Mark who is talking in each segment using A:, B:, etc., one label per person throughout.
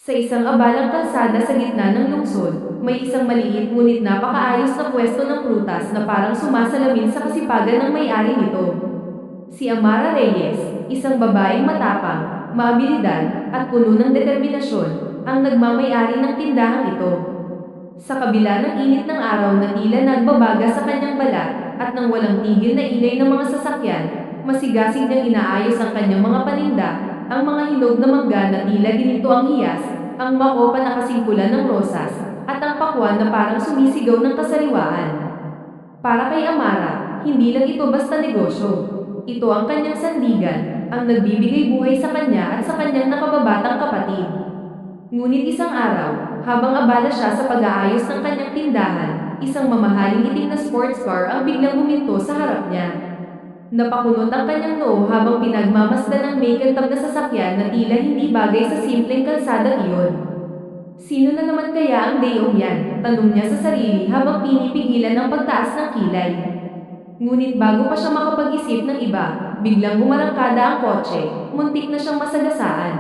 A: Sa isang abalang kalsada sa gitna ng lungsod, may isang maliit ngunit napakaayos na pwesto ng prutas na parang sumasalamin sa kasipagan ng may-ari nito. Si Amara Reyes, isang babaeng matapang, maabilidad, at puno ng determinasyon, ang nagmamay-ari ng tindahang ito. Sa kabila ng init ng araw na tila nagbabaga sa kanyang balat, at ng walang tigil na ingay ng mga sasakyan, masigasig niyang inaayos ang kanyang mga paninda, ang mga hinog na mangga na tila ginito ang hiyas, ang makopa na kasingkulan ng rosas, at ang pakwan na parang sumisigaw ng kasariwaan. Para kay Amara, hindi lang ito basta negosyo. Ito ang kanyang sandigan, ang nagbibigay buhay sa kanya at sa kanyang nakababatang kapatid. Ngunit isang araw, habang abala siya sa pag-aayos ng kanyang tindahan, isang mamahaling itim na sports car ang biglang huminto sa harap niya. Napakunot ang kanyang noo habang pinagmamasdan ng may kantab na sasakyan na tila hindi bagay sa simpleng kalsada iyon. Sino na naman kaya ang dayong yan? Tanong niya sa sarili habang pinipigilan ang pagtaas ng kilay. Ngunit bago pa siya makapag-isip ng iba, biglang umarangkada ang kotse, muntik na siyang masagasaan.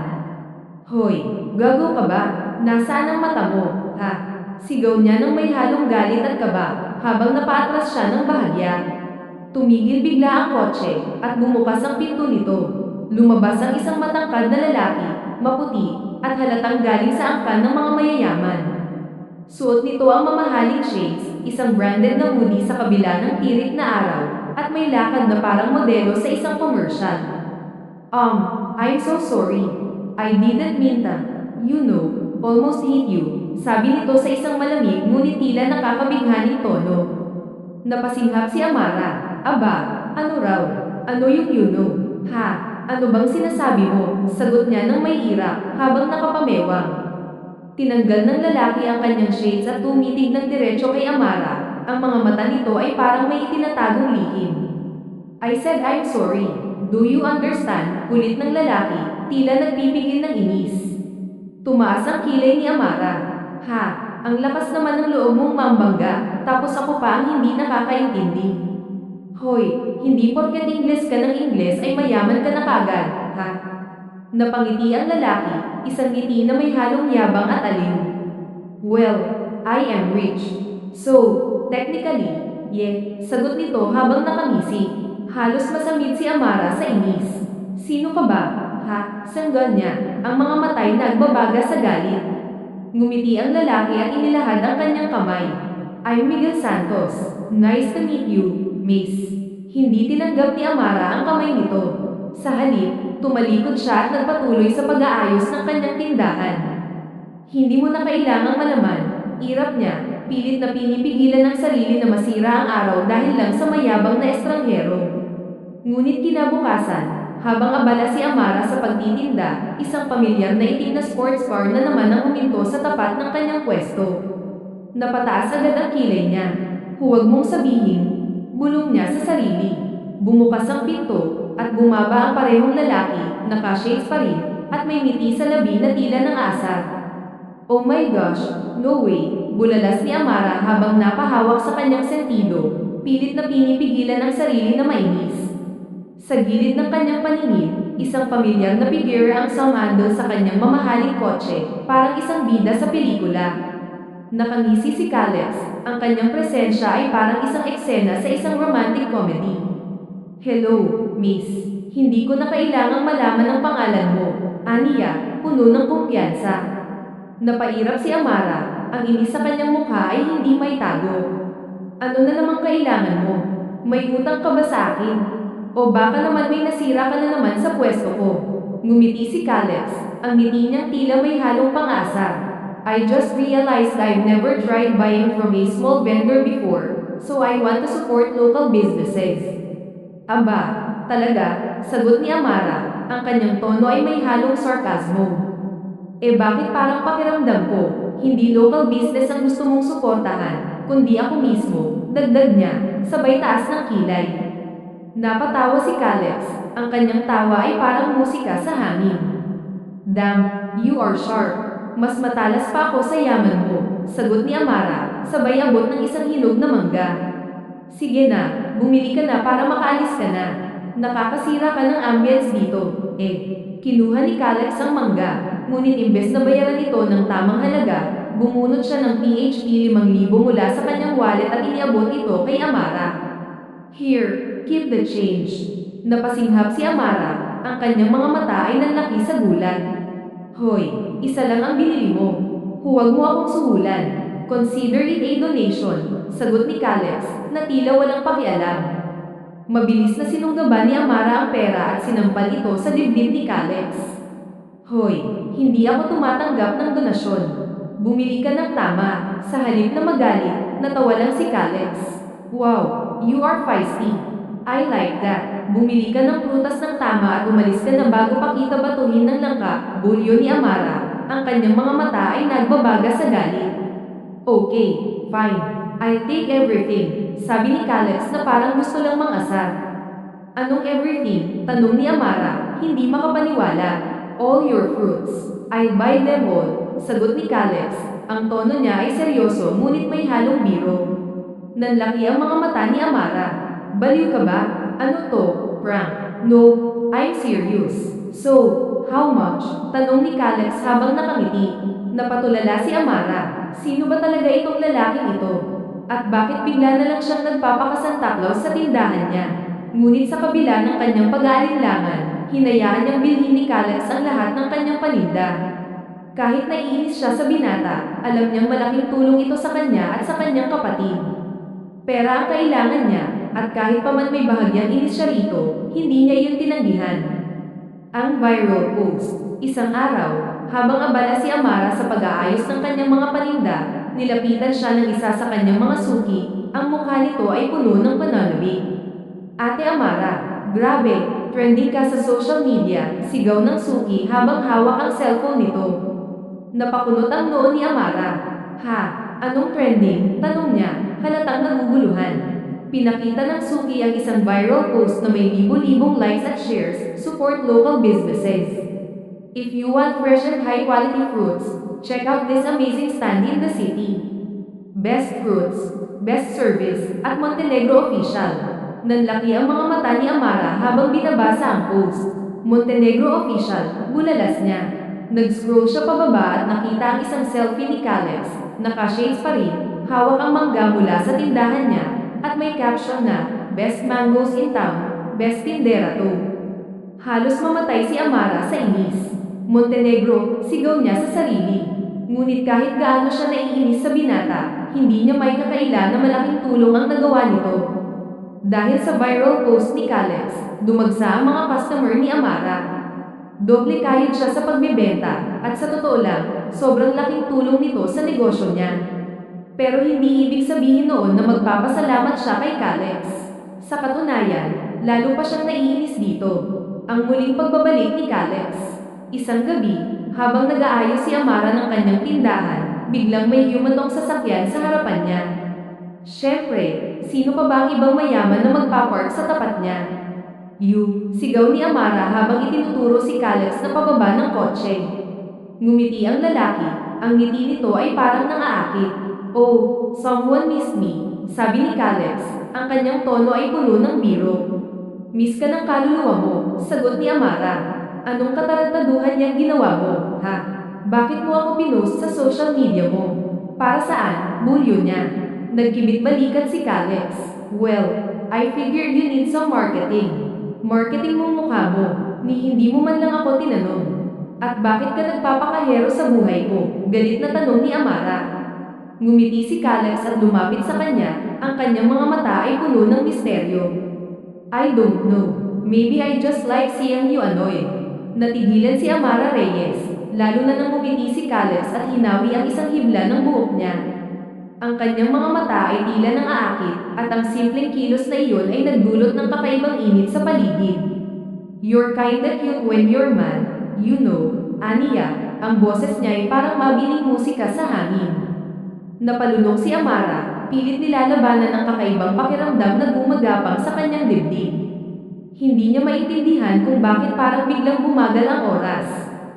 A: Hoy, gago ka ba? Nasaan ang mata mo, ha? Sigaw niya nang may halong galit at kaba, habang napaatras siya ng bahagya. Tumigil bigla ang kotse, at bumukas ang pinto nito. Lumabas ang isang matangkad na lalaki, maputi, at halatang galing sa angkan ng mga mayayaman. Suot nito ang mamahaling shades, isang branded na hoodie sa kabila ng tirik na araw, at may lakad na parang modelo sa isang commercial. I'm so sorry. I didn't mean to, almost hit you, sabi nito sa isang malamig ngunit tila nakakabighaning tono. Napasinghap si Amara. Aba, ano raw? Ano yung Ha? Ano bang sinasabi mo? Sagot niya ng may irak habang nakapamewang. Tinanggal ng lalaki ang kanyang shades at tumitig ng diretso kay Amara. Ang mga mata nito ay parang may itinatagong lihim. I said I'm sorry. Do you understand? Kulit ng lalaki, tila nagpipigil ng inis. Tumaas ang kilay ni Amara. Ha? Ang lakas naman ng loob mong mambangga, tapos ako pa ang hindi nakakaintindi. Hoy, hindi porket Ingles ka ng Ingles ay mayaman ka na kagad, ha? Napangiti ang lalaki, isang ngiti na may halong yabang at aliw. Well, I am rich. So, technically, sagot nito habang nakangisi. Halos masamid si Amara sa inis. Sino ka ba, ha? Sanggal niya, ang mga matay nagbabaga sa galit. Ngumiti ang lalaki at inilahad ang kanyang kamay. I'm Miguel Santos. Nice to meet you, miss. Hindi tinanggap ni Amara ang kamay nito. Sa halip, tumalikod siya at nagpatuloy sa pag-aayos ng kanyang tindahan. Hindi mo na kailangang malaman, irap niya, pilit na pinipigilan ng sarili na masira ang araw dahil lang sa mayabang na estranghero. Ngunit kinabukasan, habang abala si Amara sa pagtitinda, isang pamilyar na itim na sports car na naman ang huminto sa tapat ng kanyang pwesto. Napataas agad ang kilay niya. Huwag mong sabihin, bulong niya sa sarili. Bumukas ang pinto, at bumaba ang parehong lalaki, naka-shades pa rin, at may ngiti sa labi na tila ng asar. Oh my gosh, no way, bulalas ni Amara habang napahawak sa kanyang sentido, pilit na pinipigilan ang sarili na mainis. Sa gilid ng kanyang paningin, isang pamilyar na figure ang sumandal sa kanyang mamahaling kotse, parang isang bida sa pelikula. Nakangisi si Caleb, ang kanyang presensya ay parang isang eksena sa isang romantic comedy. Hello, miss. Hindi ko na kailangang malaman ang pangalan mo. Aniya, puno ng kumpiyansa. Napairap si Amara, ang inis sa kanyang mukha ay hindi may tago. Ano na namang kailangan mo? May utang ka ba sa akin? O baka naman may nasira ka na naman sa pwesto ko? Ngumiti si Caleb, ang ngiti niyang tila may halong pang-asa. I just realized I've never tried buying from a small vendor before, so I want to support local businesses. Aba, talaga, sagot ni Amara, ang kanyang tono ay may halong sarkasmo. Bakit parang pakiramdam ko, hindi local business ang gusto mong suportahan, kundi ako mismo, dagdag niya, sabay taas ng kilay. Napatawa si Caleb, ang kanyang tawa ay parang musika sa hangin. Damn, you are sharp. Mas matalas pa ako sa yaman mo, sagot ni Amara, sabay abot ng isang hinog na mangga. Sige na, bumili ka na para makaalis ka na. Nakakasira ka ng ambience dito. Kinuha ni Caleb ang mangga. ngunit imbes na bayaran ito ng tamang halaga, bumunot siya ng PHP 5,000 mula sa kanyang wallet at iniabot ito kay Amara. Here, keep the change. Napasinghap si Amara, ang kanyang mga mata ay nanlaki sa gulat. Hoy, isa lang ang binili mo. Huwag mo akong suhulan. Consider it a donation, sagot ni Calix, na tila walang pakialam. Mabilis na sinunggaban ni Amara ang pera at sinampal ito sa dibdib ni Calix. Hoy, hindi ako tumatanggap ng donasyon. Bumili ka ng tama, sa halip na magalit, natawa lang si Calix. Wow, you are feisty. I like that. Bumili ka ng prutas ng tama at umalis ka na bago pa kita batuhin ng langka, bulyo ni Amara. Ang kanyang mga mata ay nagbabaga sa galit. Okay, fine. I'll take everything, sabi ni Calix na parang gusto lang mangasar. Anong everything? Tanong ni Amara, hindi makapaniwala. All your fruits. I'll buy them all, sagot ni Calix. Ang tono niya ay seryoso ngunit may halong biro. Nanlaki ang mga mata ni Amara. Baliw ka ba? Ano to? Prank? No, I'm serious. So, how much? Tanong ni Calix habang nakangiti. Napatulala si Amara. Sino ba talaga itong lalaking ito? At bakit bigla na lang siyang nagpapakasantaklaw sa tindahan niya? Ngunit sa kabila ng kanyang pag-aalinlangan, hinayaan niyang bilhin ni Calix ang lahat ng kanyang paninda. Kahit naiinis siya sa binata, alam niyang malaking tulong ito sa kanya at sa kanyang kapatid. Pera ang kailangan niya, at kahit pa man may bahagyang inis siya rito, hindi niya iyon tinanggihan. Ang viral post. Isang araw, habang abala si Amara sa pag-aayos ng kanyang mga paninda, nilapitan siya ng isa sa kanyang mga suki, ang mukha nito ay puno ng pananabik. Ate Amara, grabe, trending ka sa social media, sigaw ng suki habang hawak ang cellphone nito. Napakunot ang noo ni Amara. Ha, anong trending? Tanong niya, halatang naguguluhan. Pinakita ng suki ang isang viral post na may libo-libong likes at shares, support local businesses. If you want fresh and high-quality fruits, check out this amazing stand in the city. Best fruits, best service, at Montenegro official. Nanlaki ang mga mata ni Amara habang binabasa ang post. Montenegro official, bulalas niya. Nag-scroll siya pababa at nakita ang isang selfie ni Calix, naka-shades pa rin, hawak ang mangga mula sa tindahan niya, at may caption na, Best mangoes in town, best tindera to. Halos mamatay si Amara sa inis. Montenegro, sigaw niya sa sarili. Ngunit kahit gaano siya naiinis sa binata, hindi niya may kakaila na malaking tulong ang nagawa nito. Dahil sa viral post ni Calix, dumagsa ang mga customer ni Amara. Doble kayod siya sa pagbebenta, at sa totoo lang, sobrang laking tulong nito sa negosyo niya. Pero hindi ibig sabihin noon na magpapasalamat siya kay Calix. Sa katunayan, lalo pa siyang naiinis dito. Ang muling pagbabalik ni Calix. Isang gabi, habang nag-aayos si Amara ng kanyang tindahan, biglang may humantong sasakyan sa harapan niya. Siyempre, sino pa ba ang ibang mayaman na magpapark sa tapat niya? Sigaw ni Amara habang itinuturo si Calix na pababa ng kotse. Ngumiti ang lalaki, ang ngiti nito ay parang nangaakit. Oh, someone miss me, sabi ni Calix, ang kanyang tono ay puno ng biro. Miss ka ng kaluluwa mo, sagot ni Amara. Anong katarantaduhan niyang ginawa mo, ha? Bakit mo ako pinost sa social media mo? Para saan? Bulyo niya. Nagkibit-balikan si Calix. Well, I figured you need some marketing. Marketing mong mukha mo, ni hindi mo man lang ako tinanong. At bakit ka nagpapakahero sa buhay ko? Galit na tanong ni Amara. Ngumiti si Calix at lumapit sa kanya, ang kanyang mga mata ay puno ng misteryo. I don't know. Maybe I just like seeing you annoyed. Natigilan si Amara Reyes, lalo na nang ngumiti si Calix at hinawi ang isang hibla ng buhok niya. Ang kanyang mga mata ay tila nang-aakit at ang simpleng kilos na iyon ay nagdulot ng kakaibang init sa paligid. You're kinda cute when you're mad, you know, aniya, ang boses niya ay parang mabiling musika sa hangin. Napalunok si Amara, pilit nilalabanan ang kakaibang pakiramdam na gumagapang sa kanyang dibdib. Hindi niya maintindihan kung bakit parang biglang bumagal ang oras.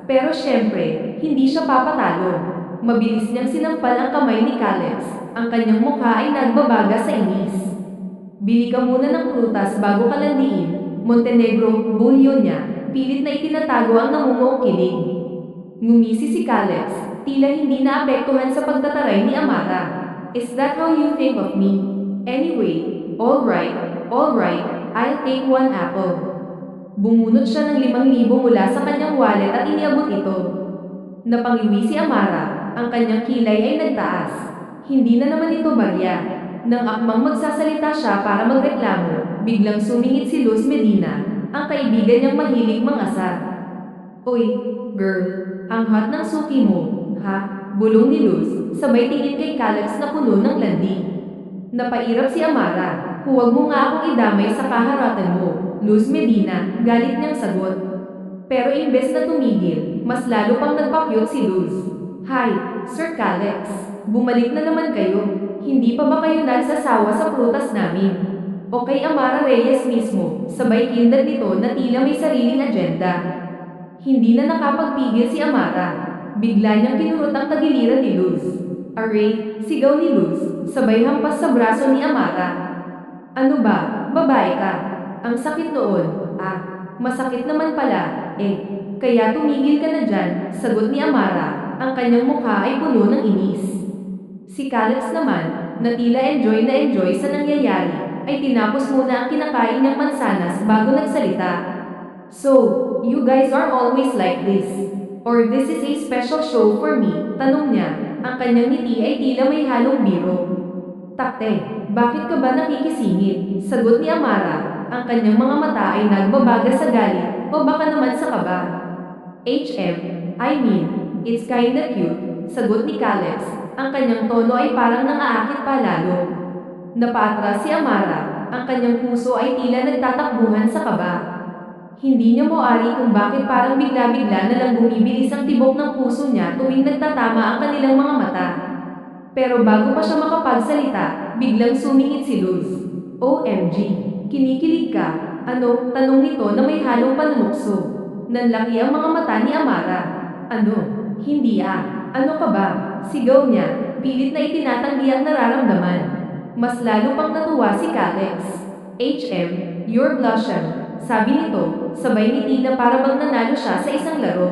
A: Pero syempre, hindi siya papatalo. Mabilis niyang sinampal ang kamay ni Calix. Ang kanyang mukha ay nagbabaga sa inis. Bili ka muna ng prutas bago ka landiin. Montenegro, bulyo niya. Pilit na itinatago ang namumuong kilig. Ngumisi si Calix, tila hindi naapektuhan sa pagtataray ni Amara. Is that how you think of me? Anyway, alright, I'll take one apple. Bumunot siya ng 5,000 mula sa kanyang wallet at iniabot ito. Napangiwi si Amara, ang kanyang kilay ay nagtaas. Hindi na naman ito barya. Nang akmang magsasalita siya para magreklamo, biglang sumingit si Luz Medina, ang kaibigan niyang mahilig mangasar. Oy, girl, ang hot ng suki mo, ha? Bulong ni Luz, sabay tingin kay Calix na puno ng landi. Napairap si Amara, huwag mo nga akong idamay sa kaharatan mo, Luz Medina, galit niyang sagot. Pero imbes na tumigil, mas lalo pang nagpakyut si Luz. Hi, Sir Calix. Bumalik na naman kayo. Hindi pa ba kayo nagsasawa sa prutas namin? O kay Amara Reyes mismo, sabay kindat nito na tila may sariling agenda. Hindi na nakapagpigil si Amara. Bigla niyang pinurot ang tagiliran ni Luz. Aray, sigaw ni Luz, sabay hampas sa braso ni Amara. Ano ba, babae ka? Ang sakit noon. Masakit naman pala. Kaya tumigil ka na dyan, sagot ni Amara. Ang kanyang mukha ay puno ng inis. Si Calix naman, na tila enjoy sa nangyayari, ay tinapos muna ang kinakain niyang mansanas bago nagsalita. So, you guys are always like this? Or this is a special show for me? Tanong niya, ang kanyang ngiti ay tila may halong biro. Takte, bakit ka ba nakikisingit? Sagot ni Amara, ang kanyang mga mata ay nagbabaga sa galit, o baka naman sa kaba. I mean, it's kinda cute, sagot ni Calix, ang kanyang tono ay parang nangaakit pa lalo. Napaatras si Amara, ang kanyang puso ay tila nagtatakbuhan sa kaba. Hindi niya mawari kung bakit parang bigla-bigla na lang bumibilis ang tibok ng puso niya tuwing nagtatama ang kanilang mga mata. Pero bago pa siya makapagsalita, biglang sumingit si Luz. OMG, kinikilig ka? Ano? Tanong nito na may halong panunukso. Nanlaki ang mga mata ni Amara. Ano? Hindi Ano ka ba? Sigaw niya, pilit na itinatanggi ang nararamdaman. Mas lalo pang natuwa si Calix. You're blushing, sabi nito, sabay ngiti na para bang nanalo siya sa isang laro.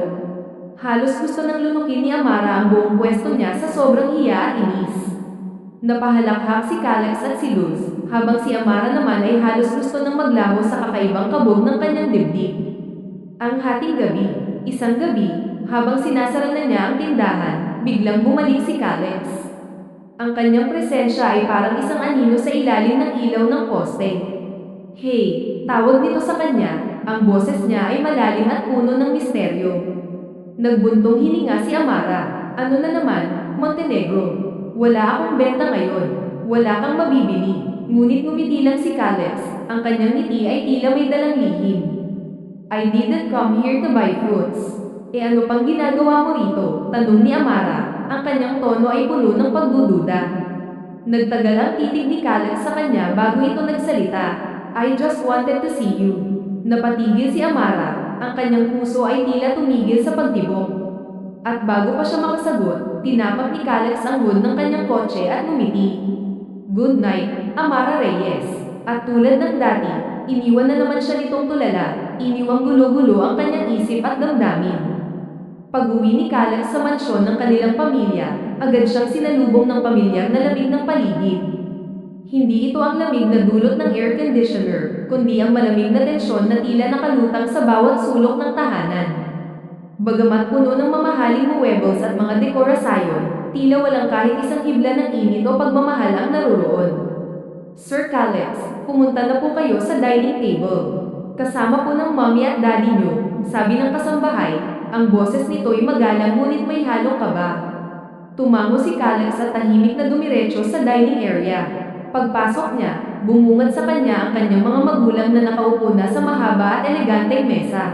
A: Halos gusto nang lunukin ni Amara ang buong pwesto niya sa sobrang hiya at inis. Napahalakhak si Calix at si Luz, habang si Amara naman ay halos gusto nang maglaho sa kakaibang kabog ng kanyang dibdib. Ang hating gabi, isang gabi, habang sinasara na niya ang tindahan, biglang bumalik si Calix. Ang kanyang presensya ay parang isang anino sa ilalim ng ilaw ng poste. Hey, tawag nito sa kanya, ang boses niya ay malalim at puno ng misteryo. Nagbuntong hininga si Amara. Ano na naman, Montenegro? Wala akong benta ngayon. Wala kang mabibili. Ngunit ngumiti lang si Calix, ang kanyang ngiti ay tila may dalang lihim. I didn't come here to buy fruits. Ano pang ginagawa mo rito? Tanong ni Amara, ang kanyang tono ay puno ng pagdududa. Nagtagal ang titig ni Calix sa kanya bago ito nagsalita. I just wanted to see you. Napatigil si Amara, ang kanyang puso ay tila tumigil sa pagtibok. At bago pa siya makasagot, tinapak ni Calix ang hood ng kanyang kotse at ngumiti. Good night, Amara Reyes. At tulad ng dati, iniwan na naman siya nitong tulala, iniwang gulo-gulo ang kanyang isip at damdamin. Pag-uwi ni Calix sa mansyon ng kanilang pamilya, agad siyang sinalubong ng pamilyar na lamig ng paligid. Hindi ito ang lamig na dulot ng air conditioner, kundi ang malamig na tensyon na tila nakalutang sa bawat sulok ng tahanan. Bagamat puno ng mamahaling huwebos at mga dekorasayon, tila walang kahit isang hibla ng init o pagmamahal ang naruroon. Sir Calix, pumunta na po kayo sa dining table. Kasama po ng mommy at daddy niyo, sabi ng kasambahay, ang boses nito'y magalang ngunit may halong kaba. Tumango si Calix at tahimik na dumiretso sa dining area. Pagpasok niya, bumungad sa kanya ang kanyang mga magulang na nakaupo na sa mahaba at eleganteng mesa.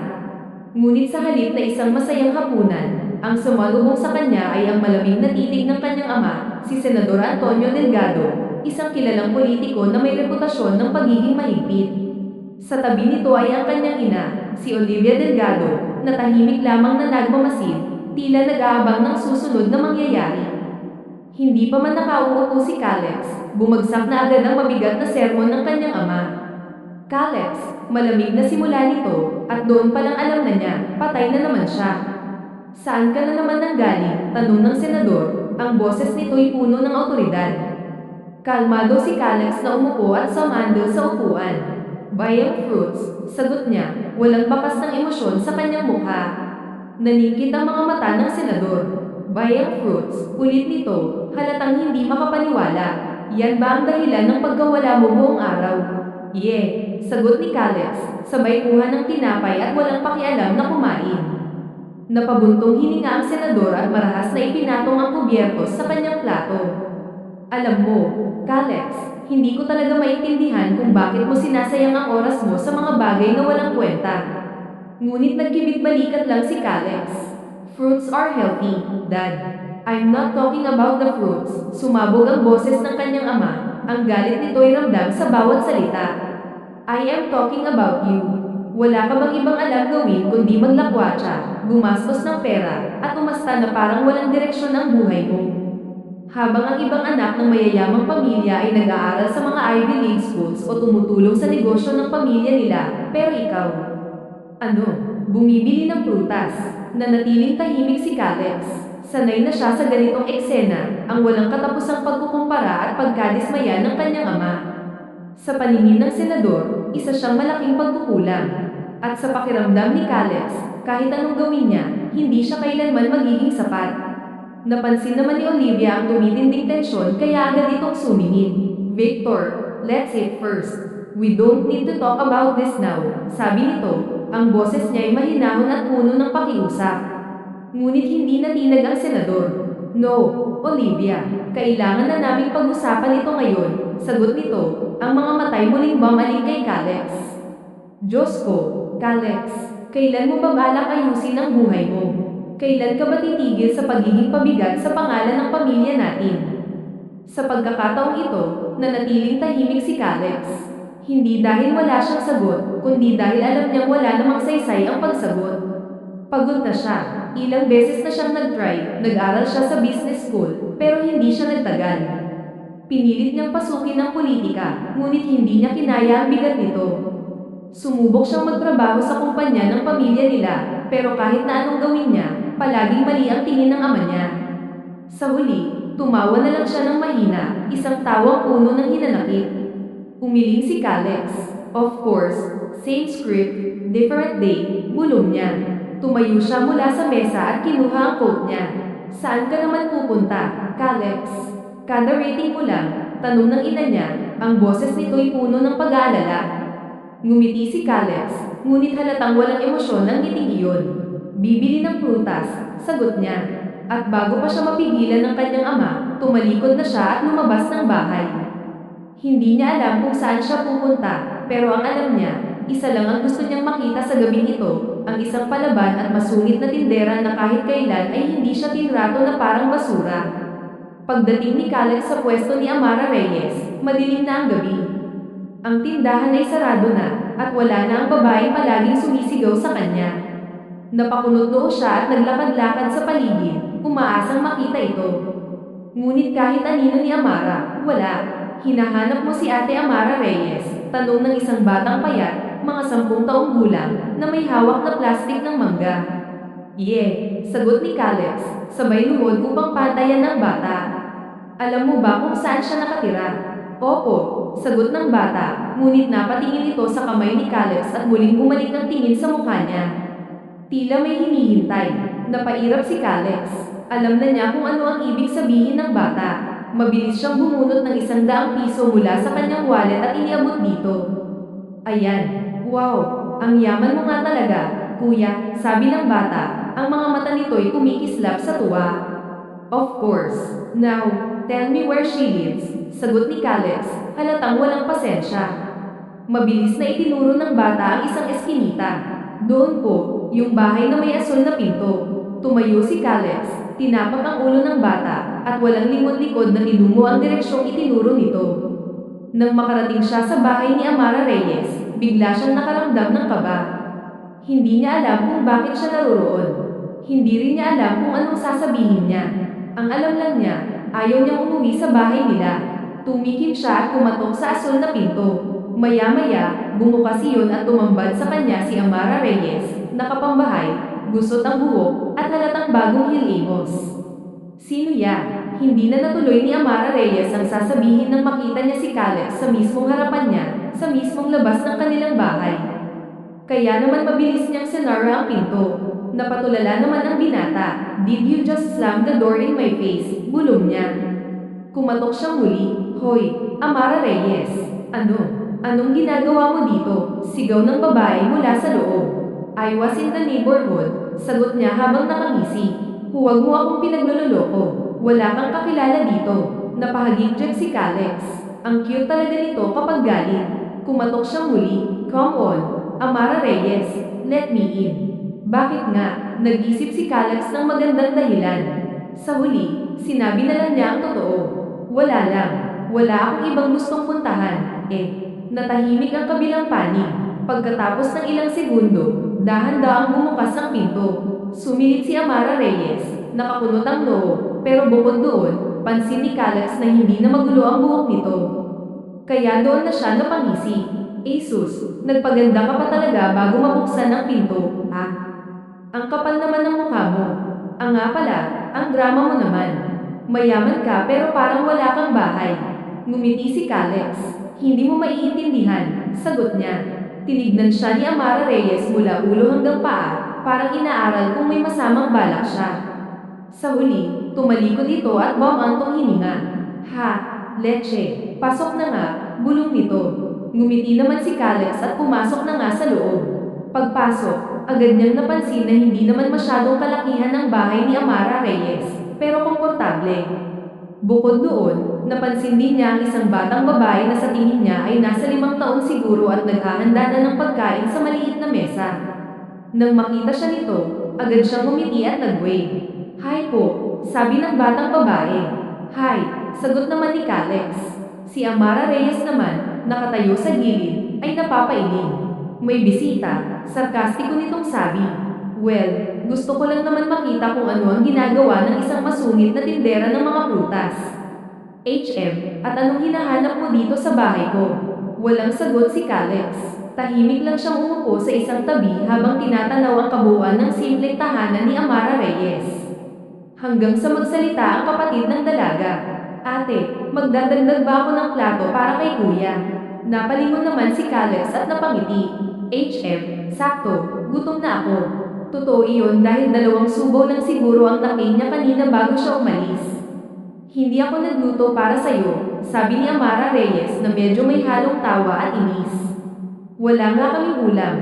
A: Ngunit sa halip na isang masayang hapunan, ang sumalubong sa kanya ay ang malamig na titig ng kanyang ama, si Senador Antonio Delgado, isang kilalang politiko na may reputasyon ng pagiging mahigpit. Sa tabi nito ay ang kanyang ina, si Olivia Delgado, na tahimik lamang na nagmamasid, tila nag-aabang ng susunod na mangyayari. Hindi pa man nakauupo si Calix, bumagsak na agad ang mabigat na sermon ng kanyang ama. Calix, malamig na simula nito, at doon palang alam na niya, patay na naman siya. Saan ka na naman nanggaling? Tanong ng senador. Ang boses nito'y puno ng awtoridad. Kalmado si Calix na umupo at sumandal sa upuan. Bayang fruits, sagot niya, walang bakas ng emosyon sa kanyang mukha. Naningkit ang mga mata ng senador. Bayang fruits, ulit nito, halatang hindi makapaniwala. Yan ba ang dahilan ng pagkawala mo buong araw? Sagot ni Calix, sabay kuha ng tinapay at walang pakialam na kumain. Napabuntong hininga ang senador at marahas na ipinatong ang kubyertos sa kanyang plato. Alam mo, Calix, hindi ko talaga maintindihan kung bakit mo sinasayang ang oras mo sa mga bagay na walang kwenta. Ngunit nagkibit-balikat lang si Calix. Fruits are healthy, Dad. I'm not talking about the fruits. Sumabog ang boses ng kanyang ama. Ang galit nito'y ramdam sa bawat salita. I am talking about you. Wala ka bang ibang alam gawin kundi maglakwatsa, gumastos ng pera, at umasta na parang walang direksyon ang buhay mo? Habang ang ibang anak ng mayayamang pamilya ay nag-aaral sa mga Ivy League schools o tumutulong sa negosyo ng pamilya nila, pero ikaw, bumibili ng prutas. Nanatiling tahimik si Calix. Sanay na siya sa ganitong eksena, ang walang katapusang pagkukumpara at pagkadismaya ng kanyang ama. Sa paningin ng senador, isa siyang malaking pagkukulang. At sa pakiramdam ni Calix, kahit anong gawin niya, hindi siya kailanman magiging sapat. Napansin naman ni Olivia ang tumitinding tensyon kaya agad itong sumingin. Victor, let's eat first. We don't need to talk about this now, sabi nito. Ang boses niya ay mahinahon at puno ng pakiusap. Ngunit hindi natinag ang senador. No, Olivia, kailangan na naming pag-usapan ito ngayon, sagot nito, ang mga matay muling bumaling kay Calix. Diyos ko, Calix, kailan mo ba balak ayusin ang buhay mo? Kailan ka ba titigil sa pagiging pabigat sa pangalan ng pamilya natin? Sa pagkakataong ito, nanatiling tahimik si Calix. Hindi dahil wala siyang sagot, kundi dahil alam niyang wala namang saysay ang pagsagot. Pagod na siya. Ilang beses na siyang nag-try, nag-aral siya sa business school, pero hindi siya nagtagal. Pinilit niyang pasukin ang politika, ngunit hindi niya kinaya ang bigat nito. Sumubok siyang magtrabaho sa kumpanya ng pamilya nila, pero kahit na anong gawin niya, palaging mali ang tingin ng ama niya. Sa huli, tumawa na lang siya ng mahina, isang tawang puno ng hinanakit. Umiling si Calix. Of course, same script, different day, bulong niya. Tumayo siya mula sa mesa at kinuha ang coat niya. Saan ka naman pupunta, Calix? Kada rating mo lang, tanong ng ina niya, ang boses nito'y puno ng pag-aalala. Ngumiti si Calix, ngunit halatang walang emosyon ang ngiting iyon. Bibili ng prutas, sagot niya. At bago pa siya mapigilan ng kanyang ama, tumalikod na siya at lumabas ng bahay. Hindi niya alam kung saan siya pupunta, pero ang alam niya, isa lang ang gusto niyang makita sa gabing ito, ang isang palaban at masungit na tindera na kahit kailan ay hindi siya tinrato na parang basura. Pagdating ni Calix sa pwesto ni Amara Reyes, madilim na ang gabi. Ang tindahan ay sarado na, at wala na ang babaeng palaging sumisigaw sa kanya. Napakunot-noo siya at naglakad-lakad sa paligid, umaasang makita ito. Ngunit kahit anino ni Amara, wala. Hinahanap mo si Ate Amara Reyes, tanong ng isang batang payat, mga 10 taong gulang, na may hawak na plastik ng mangga. Sagot ni Calix, sabay lumod upang pantayan ng bata. Alam mo ba kung saan siya nakatira? Opo, sagot ng bata, ngunit napatingin ito sa kamay ni Calix at muling bumalik ang tingin sa mukha niya. Tila may hinihintay, napairap si Calix. Alam na niya kung ano ang ibig sabihin ng bata. Mabilis siyang bumunot ng 100 piso mula sa kanyang wallet at iniabot dito. Ayan, wow, ang yaman mo nga talaga, kuya, sabi ng bata, ang mga mata nito'y kumikislap sa tuwa. Of course, now, tell me where she lives, sagot ni Calix, halatang walang pasensya. Mabilis na itinuro ng bata ang isang eskinita. Doon po, yung bahay na may asul na pinto. Tumayo si Calix, tinapak ang ulo ng bata, at walang lingon-likod na tinungo ang direksyong itinuro nito. Nang makarating siya sa bahay ni Amara Reyes, bigla siyang nakaramdam ng kaba. Hindi niya alam kung bakit siya naroroon. Hindi rin niya alam kung anong sasabihin niya. Ang alam lang niya, ayaw niyang umuwi sa bahay nila. Tumikip siya at kumatok sa asul na pinto. Maya-maya, bumukas iyon at tumambad sa kanya si Amara Reyes, nakapambahay, gusot ang buhok, at halatang bagong hilamos. Sino yan? Hindi na natuloy ni Amara Reyes ang sasabihin nang makita niya si Caleb sa mismong harapan niya, sa mismong labas ng kanilang bahay. Kaya naman mabilis niyang sinara ang pinto. Napatulala naman ang binata. Did you just slam the door in my face? Bulong niya. Kumatok siyang muli. Hoy, Amara Reyes. Ano? Anong ginagawa mo dito? Sigaw ng babae mula sa loob. I was in the neighborhood. Sagot niya habang nakangisi. Huwag mo akong pinagluloloko. Wala kang kakilala dito. Napahagijag si Caleb. Ang cute talaga nito kapag galit. Kumatok siyang muli. Come on, Amara Reyes, let me in. Bakit nga? Nag-isip si Caleb ng magandang dahilan. Sa huli, sinabi na lang niya ang totoo. Wala lang. Wala akong ibang gustong puntahan. Natahimik ang kabilang panig. Pagkatapos ng ilang segundo, dahan-dahang bumukas ang pinto. Sumilip si Amara Reyes. Nakakunot ang noo, pero bukod doon, pansin ni Caleb na hindi na magulo ang buhok nito. Kaya doon na siya napangisi. Sus, nagpaganda ka pa talaga bago mabuksan ang pinto, ha? Ang kapal naman ng mukha mo. Ang nga pala, ang drama mo naman. Mayaman ka pero parang wala kang bahay. Ngumiti si Caleb. Hindi mo maiintindihan, sagot niya. Tinignan siya ni Amara Reyes mula ulo hanggang paa, parang inaaral kung may masamang balak siya. Sa huli, tumalikod ito at bumantong hininga. Ha, leche, pasok na nga, bulong nito. Ngumiti naman si Caleb at pumasok na nga sa loob. Pagpasok, agad niyang napansin na hindi naman masyadong kalakihan ng bahay ni Amara Reyes, pero komportable. Bukod doon, napansin din niya ang isang batang babae na sa tingin niya ay nasa 5 taon siguro at naghahanda na ng pagkain sa maliit na mesa. Nang makita siya nito, agad siyang ngumiti at nag-wave. Hi po, sabi ng batang babae. Hi, sagot naman ni Caleb. Si Amara Reyes naman, nakatayo sa gilid, ay napapailing. May bisita, sarkastiko nitong sabi. Well, gusto ko lang naman makita kung ano ang ginagawa ng isang masungit na tindera ng mga prutas. At anong hinahanap mo dito sa bahay ko? Walang sagot si Caleb. Tahimik lang siyang umupo sa isang tabi habang tinatanaw ang kabuuan ng simpleng tahanan ni Amara Reyes. Hanggang sa magsalita ang kapatid ng dalaga. Ate, magdadagdag ba ako ng plato para kay kuya? Napalingon naman si Caleb at napangiti. Sakto, gutom na ako. Totoo iyon dahil 2 subaw lang siguro ang nakain niya kanina bago siya umalis. Hindi ako nagluto para sa'yo, sabi ni Amara Reyes na medyo may halong tawa at inis. Wala nga kaming ulam,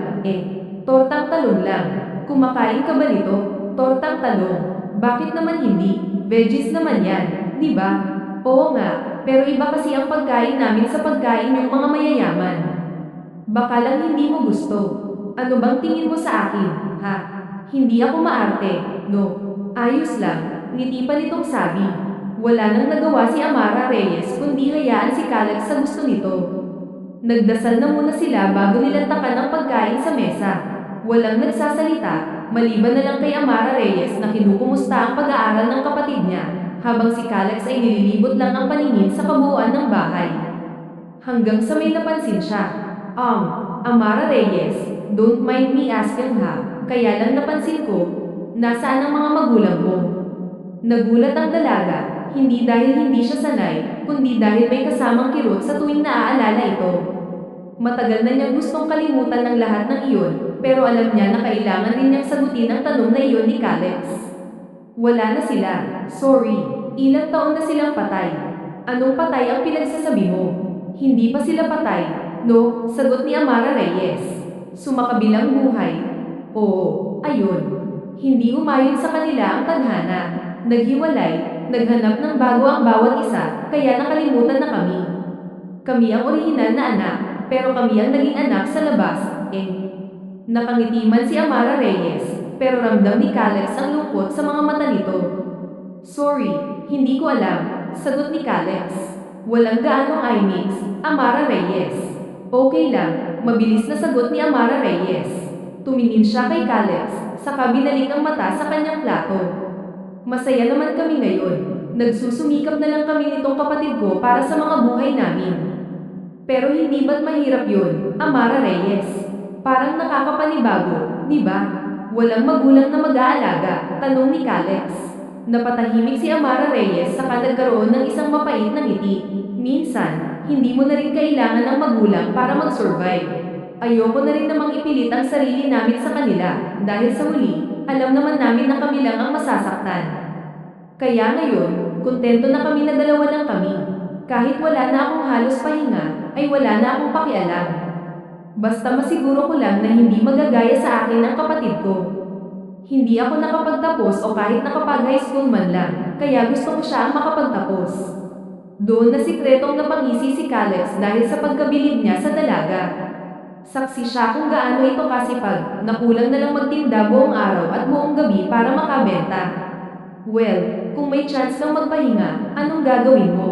A: tortang talong lang. Kumakain ka ba nito? Tortang talong. Bakit naman hindi? Veggies naman yan, di ba? Oo nga, pero iba kasi ang pagkain namin sa pagkain yung mga mayayaman. Baka lang hindi mo gusto. Ano bang tingin mo sa akin, ha? Hindi ako maarte, no? Ayos lang, ngiti pa nitong sabi. Wala nang nagawa si Amara Reyes kundi hayaan si Caleb sa gusto nito. Nagdasal na muna sila bago nilantakan ang pagkain sa mesa. Walang nagsasalita, maliban na lang kay Amara Reyes na kinukumusta ang pag-aaral ng kapatid niya, habang si Caleb ay nililibot lang ang paningin sa kabuuan ng bahay. Hanggang sa may napansin siya. Amara Reyes, don't mind me asking ha, kaya lang napansin ko, nasaan ang mga magulang mo? Nagulat ang dalaga, hindi dahil hindi siya sanay, kundi dahil may kasamang kirot sa tuwing naaalala ito. Matagal na niyang gustong kalimutan ng lahat ng iyon, pero alam niya na kailangan din niyang sagutin ang tanong na iyon ni Caleb. Wala na sila, sorry, ilang taon na silang patay. Anong patay ang pinagsasabi mo? Hindi pa sila patay, no, sagot ni Amara Reyes. Sumakabilang buhay. Oo, ayun. Hindi umayon sa kanila ang tadhana. Naghiwalay, naghanap ng bago ang bawat isa, kaya nakalimutan na kami. Kami ang orihinal na anak, pero kami ang naging anak sa labas, Nakangiti man si Amara Reyes, pero ramdam ni Caleb ang lungkot sa mga mata nito. Sorry, hindi ko alam, sagot ni Caleb. Walang gaanong eye mix, Amara Reyes. Okay lang, mabilis na sagot ni Amara Reyes. Tumingin siya kay Caleb, saka binalik ang mata sa kanyang plato. Masaya naman kami ngayon. Nagsusumikap na lang kami nitong kapatid ko para sa mga buhay namin. Pero hindi ba't mahirap yun, Amara Reyes? Parang nakakapanibago, di ba? Walang magulang na mag-aalaga, tanong ni Calix. Napatahimik si Amara Reyes saka nagkaroon ng isang mapait na ngiti. Minsan, hindi mo na rin kailangan ng magulang para mag-survive. Ayoko na rin namang ipilit ang sarili namin sa kanila, dahil sa huli, alam naman namin na kami lang ang masasaktan. Kaya ngayon, kontento na kami na dalawa lang kami. Kahit wala na akong halos pahinga, ay wala na akong pakialam. Basta masiguro ko lang na hindi magagaya sa akin ang kapatid ko. Hindi ako nakapagtapos o kahit nakapag-high school man lang, kaya gusto ko siya ang makapagtapos. Doon na sikretong napangisi si Calix dahil sa pagkabilib niya sa dalaga. Saksi siya kung gaano ito kasipag, na kulang na lang magtinda buong araw at buong gabi para makabenta. Well, kung may chance kang magpahinga, anong gagawin mo?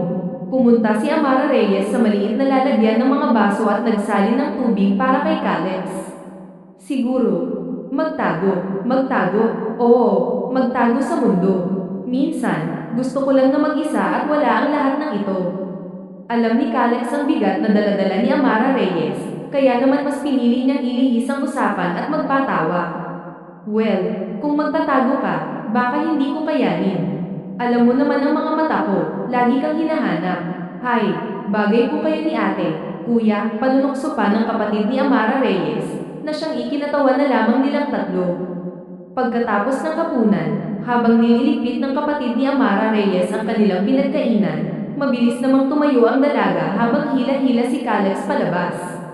A: Pumunta si Amara Reyes sa maliit na lalagyan ng mga baso at nagsalin ng tubig para kay Calix. Siguro, magtago, oo, magtago sa mundo. Minsan, gusto ko lang na mag-isa at wala ang lahat ng ito. Alam ni Calix ang bigat na daladala ni Amara Reyes, kaya naman mas pinili niyang ilihis ang usapan at magpatawa. Well, kung magtatago ka, baka hindi ko kayanin. Alam mo naman ang mga mata ko, lagi kang hinahanap. Hay, bagay po kayo ni ate, kuya, panunokso pa ng kapatid ni Amara Reyes, na siyang ikinatawa na lamang nilang tatlo. Pagkatapos ng hapunan, habang nililigpit ng kapatid ni Amara Reyes ang kanilang pinagkainan, mabilis namang tumayo ang dalaga habang hila-hila si Calix palabas.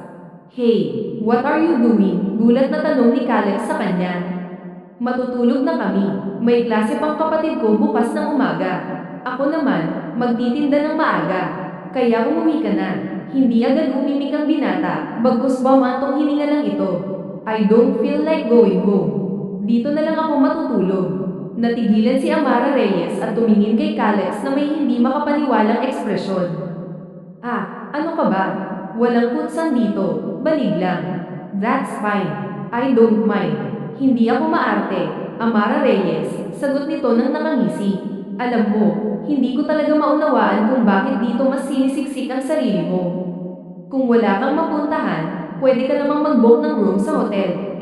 A: Hey, what are you doing? Gulat na tanong ni Calix sa kanya. Matutulog na kami. May klase pang kapatid ko bukas ng umaga. Ako naman, magtitinda ng maaga. Kaya umuwi ka na. Hindi agad umimik ang binata, bagkus bumantong hininga lang ito. I don't feel like going home. Dito na lang ako matutulog. Natigilan si Amara Reyes at tumingin kay Calix na may hindi makapaniwalang ekspresyon. Ah, ano ka ba? Walang kutsan dito, balig lang. That's fine. I don't mind. Hindi ako maarte, Amara Reyes, sagot nito nang nakangisi. Alam mo, hindi ko talaga maunawaan kung bakit dito mas sinisiksik ang sarili mo. Kung wala kang mapuntahan, pwede ka namang mag-book ng room sa hotel,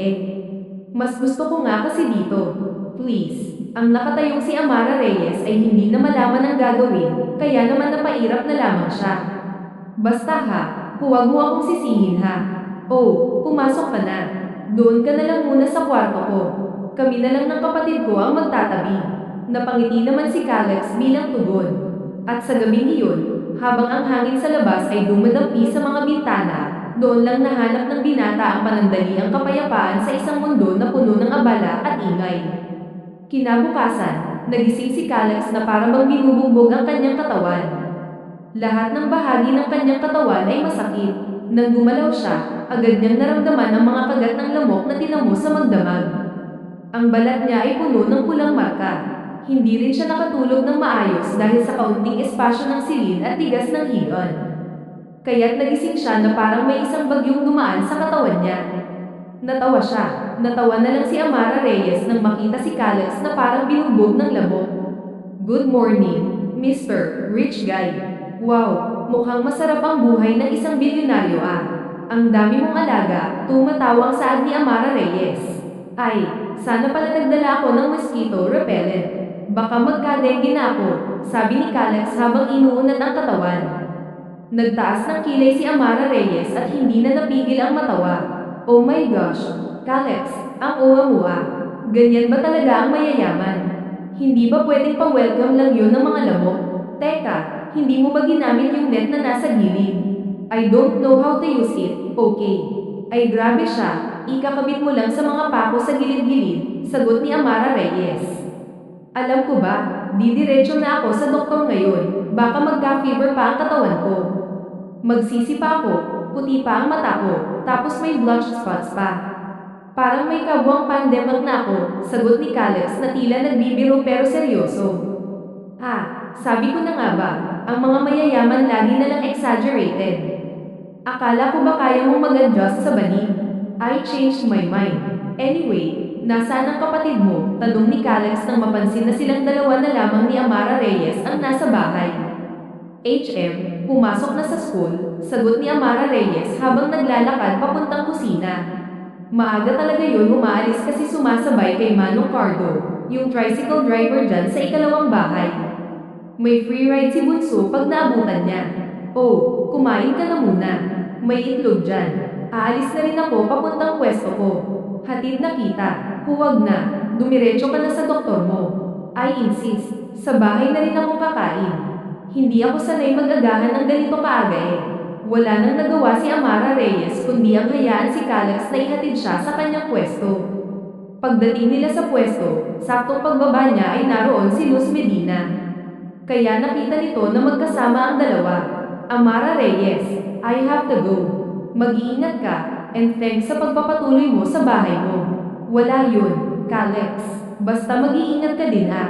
A: Mas gusto ko nga kasi dito. Please, ang nakatayong si Amara Reyes ay hindi na malaman ang gagawin, kaya naman napairap na lamang siya. Basta ha, huwag mo akong sisihin ha. Oh, pumasok ka na. Doon ka na lang muna sa kwarto ko. Kami na lang ng kapatid ko ang magtatabi. Napangiti naman si Calix bilang tugon. At sa gabing iyon, habang ang hangin sa labas ay dumadampi sa mga bintana, doon lang nahanap ng binata ang panandaliang kapayapaan sa isang mundo na puno ng abala at ingay. Kinabukasan, nagising si Calix na para bang binubugbog ang kanyang katawan. Lahat ng bahagi ng kanyang katawan ay masakit. Nang gumalaw siya, agad niyang naramdaman ang mga kagat ng lamok na tinamo sa magdamag. Ang balat niya ay puno ng pulang marka. Hindi rin siya nakatulog ng maayos dahil sa kaunting espasyo ng silid at tigas ng hilon. Kaya't nagising siya na parang may isang bagyong dumaan sa katawan niya. Natawa siya. Natawa na lang si Amara Reyes nang makita si Calix na parang binugbog ng lamok. Good morning, Mr. Rich Guy. Wow, mukhang masarap ang buhay ng isang bilyonaryo ah. Ang dami mong alaga, tumatawang saad ni Amara Reyes. Ay, sana pala nagdala ako ng mosquito repellent. Baka magka-dengue na ako, sabi ni Calix habang inuunat ang katawan. Nagtaas ng kilay si Amara Reyes at hindi na napigil ang matawa. Oh my gosh, Calix, ang uwa mo ah. Ganyan ba talaga ang mayayaman? Hindi ba pwedeng pa-welcome lang yun ng mga lamok? Teka, hindi mo ba ginamit yung net na nasa gilid? I don't know how to use it, okay. Ay grabe siya, ikakabit mo lang sa mga pako sa gilid-gilid, sagot ni Amara Reyes. Alam ko ba, didiretso na ako sa doktor ngayon, baka magka-fever pa ang katawan ko. Magsisi pa ako, puti pa ang mata ko, tapos may blotch spots pa. Parang may kabuang pandemic na ako, sagot ni Calix na tila nagbibiro pero seryoso. Sabi ko na nga ba, ang mga mayayaman lagi na lang exaggerated. Akala ko ba kaya mong mag-adjust sa banig? I changed my mind. Anyway, nasaan ang kapatid mo? Tanong ni Calix nang mapansin na silang dalawa na lamang ni Amara Reyes ang nasa bahay. HM, pumasok na sa school, sagot ni Amara Reyes habang naglalakad papuntang kusina. Maaga talaga yun umaalis kasi sumasabay kay Manong Cardo, yung tricycle driver dyan sa ikalawang bahay. May free ride si Bunso pag naabutan niya. Oh, kumain ka na muna. May itlog dyan. Aalis na rin ako papuntang pwesto ko. Hatid na kita. Huwag na. Dumiretso ka na sa doktor mo. I insist. Sa bahay na rin ako kakain. Hindi ako sanay mag-agahan ng ganito kaaga eh. Wala nang nagawa si Amara Reyes kundi ang hayaan si Calex na ihatid siya sa kanyang pwesto. Pagdating nila sa pwesto, saktong pagbaba niya ay naroon si Luz Medina. Kaya nakita nito na magkasama ang dalawa. Amara Reyes, I have to go. Mag-iingat ka, and thanks sa pagpapatuloy mo sa bahay mo. Wala yun, Calex. Basta mag-iingat ka din ha.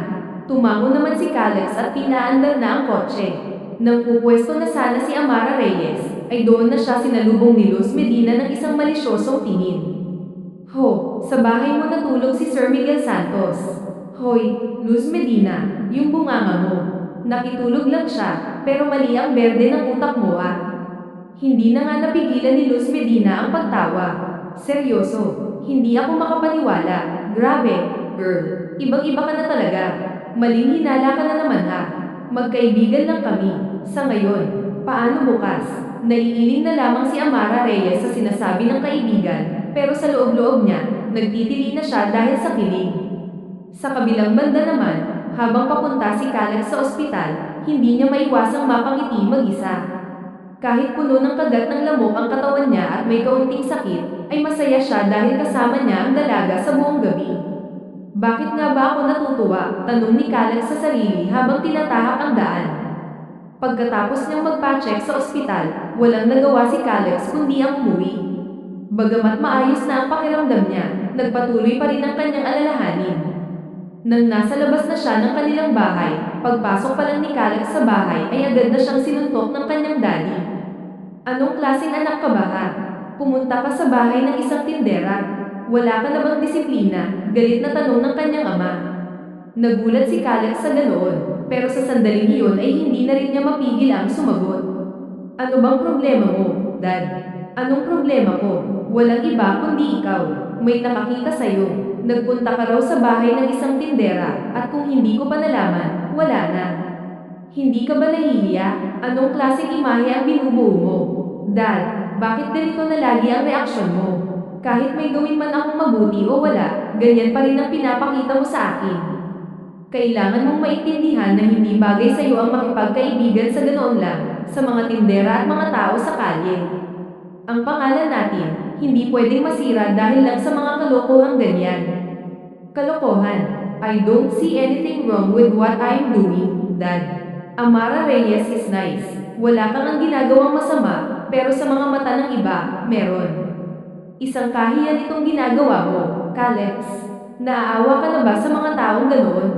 A: Tumango naman si Calex at pinaandar na ang kotse. Nang pupwesto na sana si Amara Reyes, ay doon na siya sinalubong ni Luz Medina ng isang malisyosong tingin. Ho, sa bahay mo natulog si Sir Miguel Santos. Hoy, Luz Medina, yung bunganga mo. Nakitulog lang siya, pero mali ang berde ng utak mo ah. Hindi na nga napigilan ni Luz Medina ang pagtawa. Seryoso, hindi ako makapaniwala. Grabe, girl, ibang-iba ka na talaga. Maling hinala ka na naman ha. Magkaibigan lang kami. Sa ngayon, paano bukas? Naiiling na lamang si Amara Reyes sa sinasabi ng kaibigan, pero sa loob-loob niya, nagtitili na siya dahil sa kilig. Sa kabilang banda naman, habang papunta si Calex sa ospital, hindi niya maiwasang mapangiti mag-isa. Kahit puno ng kagat ng lamok ang katawan niya at may kaunting sakit, ay masaya siya dahil kasama niya ang dalaga sa buong gabi. Bakit nga ba ako natutuwa? Tanong ni Calex sa sarili habang tinatahak ang daan. Pagkatapos niyang magpa-check sa ospital, walang nagawa si Calex kundi ang umuwi. Bagamat maayos na ang pakiramdam niya, nagpatuloy pa rin ang kanyang alalahanin. Nang nasa labas na siya ng kanilang bahay, pagpasok pa lang ni Calex sa bahay ay agad na siyang sinuntok ng kanyang daddy. Anong klaseng anak ka ba ha? Pumunta ka sa bahay ng isang tindera. Wala ka na bang disiplina? Galit na tanong ng kanyang ama. Nagulat si Calex sa ganoon, pero sa sandaling iyon ay hindi na rin niya mapigil ang sumagot. Ano bang problema mo, Dad? Anong problema ko? Walang iba kundi ikaw. May nakakita sa'yo. Nagpunta ka raw sa bahay ng isang tindera, at kung hindi ko pa nalaman, wala na. Hindi ka ba nahihiya? Anong klaseng imahe ang binubuo mo? Dad, bakit ganito na lagi ang reaksyon mo? Kahit may gawin man akong mabuti o wala, ganyan pa rin ang pinapakita mo sa akin. Kailangan mong maintindihan na hindi bagay sa iyo ang makipagkaibigan sa ganoon lang, sa mga tindera at mga tao sa kalye. Ang pangalan natin, hindi pwedeng masira dahil lang sa mga kalokohang ganyan. Kalokohan, I don't see anything wrong with what I'm doing, Dad. Amara Reyes is nice. Wala kang ang ginagawang masama, pero sa mga mata ng iba, meron. Isang kahiyan itong ginagawa mo, Calex. Naaawa ka na ba sa mga taong ganoon?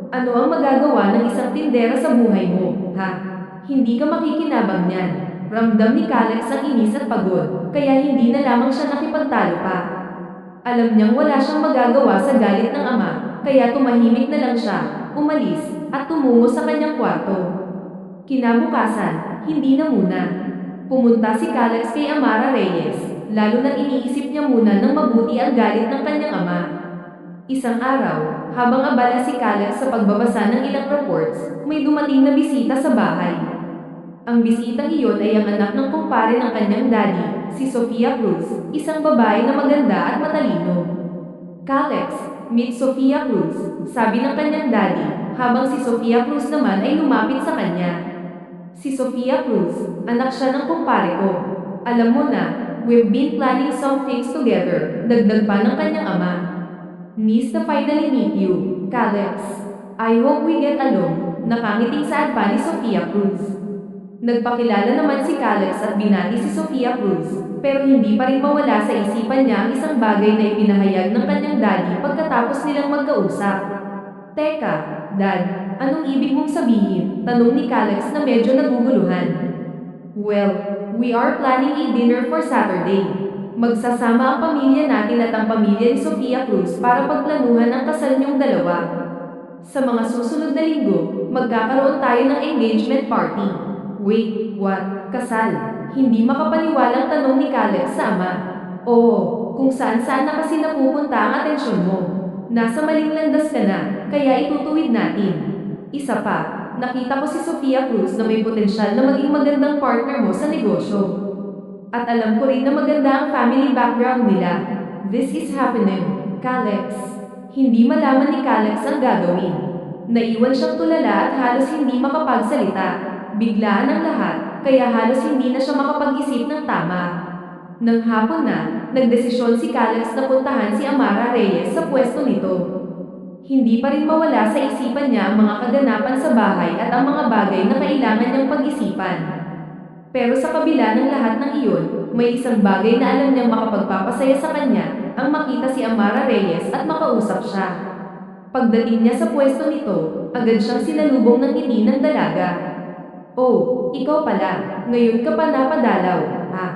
A: Ano ang magagawa ng isang tindera sa buhay mo, ha? Hindi ka makikinabang niyan. Ramdam ni Calex ang inis at pagod, kaya hindi na lamang siya nakipagtalo pa. Alam niyang wala siyang magagawa sa galit ng ama, kaya tumahimik na lang siya, umalis, at tumungo sa kanyang kwarto. Kinabukasan, hindi na muna. Pumunta si Calex kay Amara Reyes, lalo na iniisip niya muna ng mabuti ang galit ng kanyang ama. Isang araw, habang abala si Calex sa pagbabasa ng ilang reports, may dumating na bisita sa bahay. Ang bisitang iyon ay ang anak ng kumpare ng kanyang daddy, si Sofia Cruz, isang babae na maganda at matalino. Calex, meet Sofia Cruz, sabi ng kanyang daddy, habang si Sofia Cruz naman ay lumapit sa kanya. Si Sofia Cruz, anak siya ng kumpare ko. Alam mo na, we've been planning some things together, dagdag pa ng kanyang ama. Nice to finally meet you, Calex. I hope we get along, nakangiting saad pa ni Sofia Cruz. Nagpakilala naman si Calex at binati si Sofia Cruz, pero hindi pa rin mawala sa isipan niya ang isang bagay na ipinahayag ng kanyang daddy pagkatapos nilang magkausap. Teka, Dad, anong ibig mong sabihin? Tanong ni Calex na medyo naguguluhan. Well, we are planning a dinner for Saturday. Magsasama ang pamilya natin at ang pamilya ni Sofia Cruz para pagplanuhan ang kasal niyong dalawa. Sa mga susunod na linggo, magkakaroon tayo ng engagement party. Wait, what? Kasal? Hindi makapaniwalang tanong ni Calex sa ama. Oo, kung saan-saan na kasi napupunta ang atensyon mo. Nasa maling landas ka na, kaya itutuwid natin. Isa pa, nakita ko si Sofia Cruz na may potensyal na maging magandang partner mo sa negosyo. At alam ko rin na maganda ang family background nila. This is happening, Calix. Hindi malaman ni Calix ang gagawin. Naiwan siyang tulala at halos hindi makapagsalita. Biglaan ang lahat, kaya halos hindi na siya makapag-isip ng tama. Nang hapon na, nagdesisyon si Calix na puntahan si Amara Reyes sa pwesto nito. Hindi pa rin mawala sa isipan niya ang mga kaganapan sa bahay at ang mga bagay na kailangan niyang pag-isipan. Pero sa kabila ng lahat ng iyon, may isang bagay na alam niyang makapagpapasaya sa kanya, ang makita si Amara Reyes at makausap siya. Pagdating niya sa pwesto nito, agad siyang sinalubong ng ngiti ng dalaga. "Oh, ikaw pala, ngayon ka pa napadalaw, ha?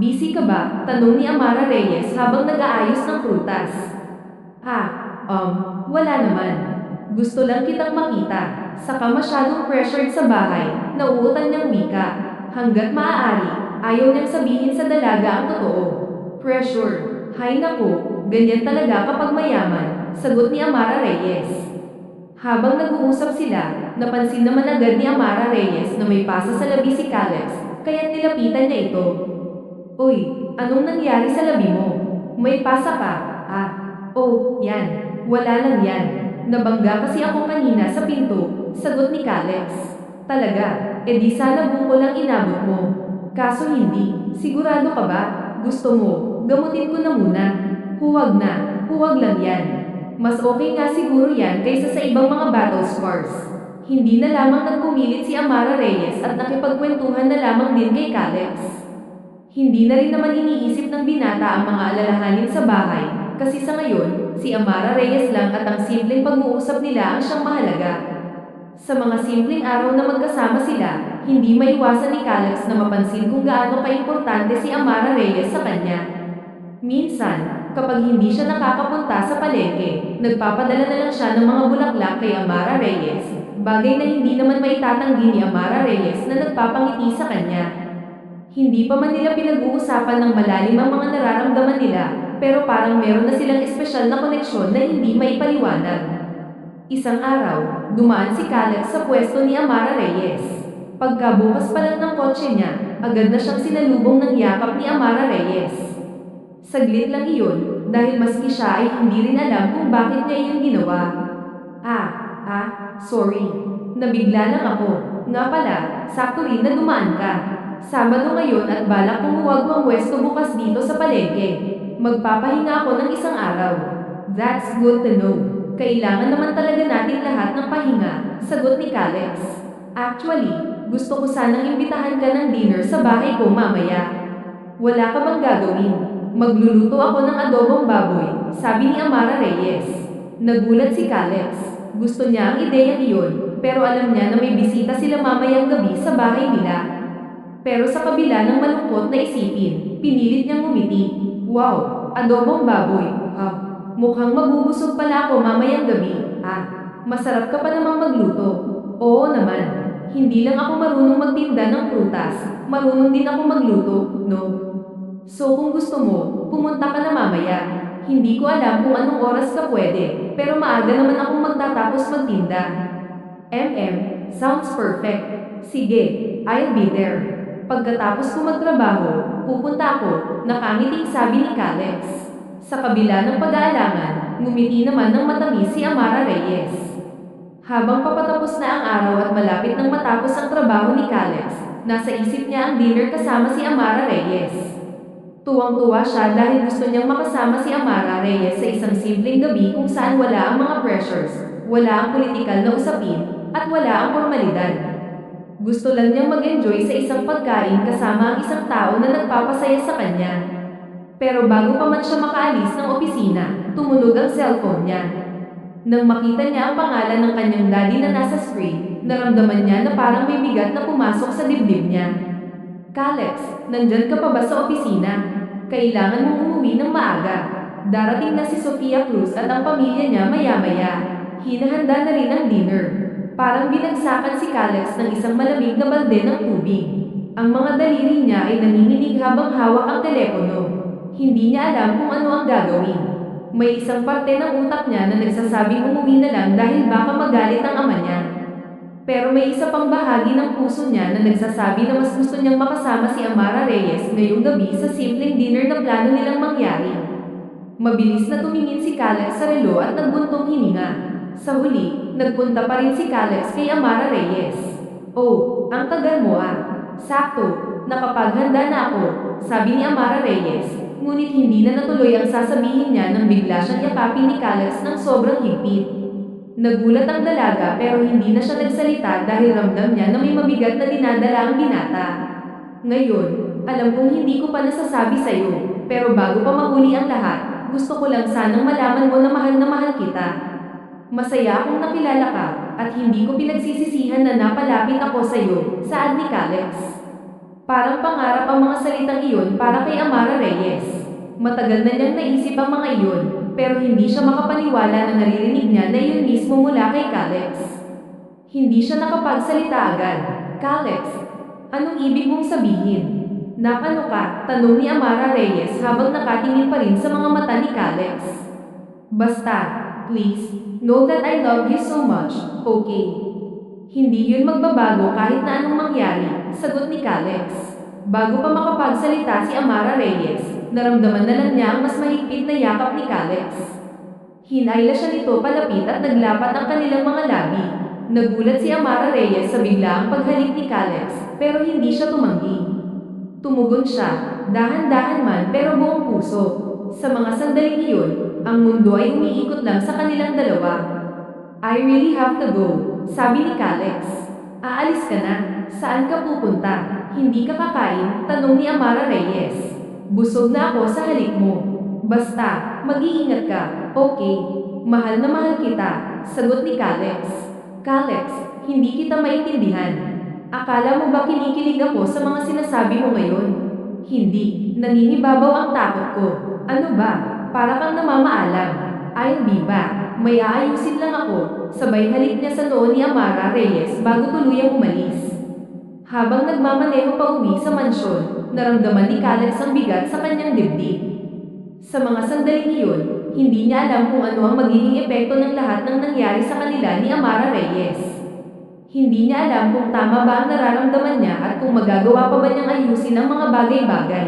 A: Busy ka ba?" tanong ni Amara Reyes habang nag-aayos ng prutas. Wala naman. Gusto lang kitang makita. Saka masyadong pressured sa bahay, nauutan niyang wika. Hanggat maaari, ayaw niyang sabihin sa dalaga ang totoo. Pressure. Hay naku, ganyan talaga kapag mayaman, sagot ni Amara Reyes. Habang nag-uusap sila, napansin naman agad ni Amara Reyes na may pasa sa labi si Calix, kaya nilapitan niya ito. "Uy, anong nangyari sa labi mo? May pasa ka?" "Oh, yan. Wala lang yan. Nabangga kasi ako kanina sa pinto," sagot ni Calix. "Talaga? Di sana buko lang inabot mo. Kaso hindi. Sigurado ka ba? Gusto mo, gamutin ko na muna." Huwag lang yan. Mas okay nga siguro yan kaysa sa ibang mga battle scars." Hindi na lamang nagpumilit si Amara Reyes at nakipagkwentuhan na lamang din kay Calix. Hindi na rin naman iniisip ng binata ang mga alalahanin sa bahay, kasi sa ngayon, si Amara Reyes lang at ang simpleng pag-uusap nila ang siyang mahalaga. Sa mga simpleng araw na magkasama sila, hindi maiwasan ni Calix na mapansin kung gaano kaimportante si Amara Reyes sa kanya. Minsan, kapag hindi siya nakakapunta sa palengke, nagpapadala na lang siya ng mga bulaklak kay Amara Reyes, bagay na hindi naman maitatanggi ni Amara Reyes na nagpapangiti sa kanya. Hindi pa man nila pinag-uusapan ng malalim ang mga nararamdaman nila, pero parang meron na silang espesyal na koneksyon na hindi maipaliwanag. Isang araw, dumaan si Calix sa pwesto ni Amara Reyes. Pagkabukas pa lang ng kotse niya, agad na siyang sinalubong ng yakap ni Amara Reyes. Saglit lang iyon, dahil maski siya ay hindi rin alam kung bakit niya iyon ginawa. Sorry. Nabigla lang ako. Nga pala, sakto rin na dumaan ka. Sabado ngayon at balak kong huwag pangwesto bukas dito sa palengke. Magpapahinga ako ng isang araw. That's good to know. Kailangan naman talaga natin lahat ng pahinga, sagot ni Calix. Actually, gusto ko sanang imbitahan ka ng dinner sa bahay ko mamaya. Wala ka bang gagawin? Magluluto ako ng adobong baboy, sabi ni Amara Reyes. Nagulat si Calix. Gusto niya ang ideyang iyon, pero alam niya na may bisita sila mamayang gabi sa bahay nila. Pero sa kabila ng malungkot na isipin, pinilit niyang ngumiti. Wow, adobong baboy. Mukhang mabubusog pala ako mamayang gabi. Masarap ka pa namang magluto. Oo naman. Hindi lang ako marunong magtinda ng prutas. Marunong din ako magluto, no? So kung gusto mo, pumunta ka na mamaya. Hindi ko alam kung anong oras ka pwede, pero maaga naman akong magtatapos magtinda. Sounds perfect. Sige, I'll be there. Pagkatapos ko magtrabaho, pupunta ako, nakangiting sabi ni Calix. Sa kabila ng pag-aalangan, ngumiti naman ng matamis si Amara Reyes. Habang papatapos na ang araw at malapit nang matapos ang trabaho ni Calix, nasa isip niya ang dinner kasama si Amara Reyes. Tuwang-tuwa siya dahil gusto niyang makasama si Amara Reyes sa isang simpleng gabi kung saan wala ang mga pressures, wala ang politikal na usapin, at wala ang formalidad. Gusto lang niyang mag-enjoy sa isang pagkain kasama ang isang tao na nagpapasaya sa kanya. Pero bago pa man siya makaalis ng opisina, tumunog ang cellphone niya. Nang makita niya ang pangalan ng kanyang daddy na nasa screen, naramdaman niya na parang may bigat na pumasok sa dibdib niya. Calix, nandyan ka pa ba sa opisina? Kailangan mong umuwi ng maaga. Darating na si Sofia Cruz at ang pamilya niya maya-maya. Hinahanda na rin ang dinner. Parang binagsakan si Calix ng isang malamig na balde ng tubig. Ang mga daliri niya ay nanginginig habang hawak ang telepono. Hindi niya alam kung ano ang gagawin. May isang parte ng utak niya na nagsasabing umuwi na lang dahil baka magalit ang ama niya. Pero may isa pang bahagi ng puso niya na nagsasabi na mas gusto niyang makasama si Amara Reyes ngayong gabi sa simpleng dinner na plano nilang mangyari. Mabilis na tumingin si Calix sa relo at nagbuntong hininga. Sa huli, nagpunta pa rin si Calix kay Amara Reyes. Oh, ang tagal mo ah. Sakto, nakapaghanda na ako, sabi ni Amara Reyes, ngunit hindi na natuloy ang sasabihin niya nang bigla siyang yakapin ni Calix ng sobrang higpit. Nagulat ang dalaga pero hindi na siya nagsalita dahil ramdam niya na may mabigat na dinadala ang binata. Ngayon, alam kong hindi ko pa nasasabi sa'yo, pero bago pa mahuli ang lahat, gusto ko lang sanang malaman mo na mahal kita. Masaya akong nakilala ka, at hindi ko pinagsisisihan na napalapit ako sa'yo, saad ni Calix. Parang pangarap ang mga salitang iyon para kay Amara Reyes. Matagal na niyang naisip ang mga iyon, pero hindi siya makapaniwala na naririnig niya na iyon mismo mula kay Calix. Hindi siya nakapagsalita agad. Calix, anong ibig mong sabihin? Napano ka? Tanong ni Amara Reyes habang nakatingin pa rin sa mga mata ni Calix. Basta, please, know that I love you so much, okay? Hindi yun magbabago kahit na anong mangyari, sagot ni Calix. Bago pa makapagsalita si Amara Reyes, naramdaman na lang niya ang mas mahigpit na yakap ni Calix. Hinayla siya nito palapit at naglapat ang kanilang mga labi. Nagulat si Amara Reyes sa biglaang paghalik ni Calix, pero hindi siya tumanggi. Tumugon siya, dahan-dahan man pero buong puso. Sa mga sandaling iyon, ang mundo ay umiikot lang sa kanilang dalawa. I really have to go, sabi ni Calix. Aalis ka na, saan ka pupunta? Hindi ka kakain? Tanong ni Amara Reyes. Busog na ako sa halik mo. Basta, mag-iingat ka, okay? Mahal na mahal kita, sagot ni Calix. Calix, hindi kita maintindihan. Akala mo ba kinikilig ako sa mga sinasabi mo ngayon? Hindi, naninibabaw ang takot ko. Ano ba? Para kang namamaalam. I'll be back. May aayusin lang ako. Sabay halik niya sa noo ni Amara Reyes bago tuluyang umalis. Habang nagmamaneho pa uwi sa mansyon, naramdaman ni Calix ang bigat sa kanyang dibdib. Sa mga sandaling iyon, hindi niya alam kung ano ang magiging epekto ng lahat ng nangyari sa kanila ni Amara Reyes. Hindi niya alam kung tama ba ang nararamdaman niya at kung magagawa pa ba niyang ayusin ang mga bagay-bagay.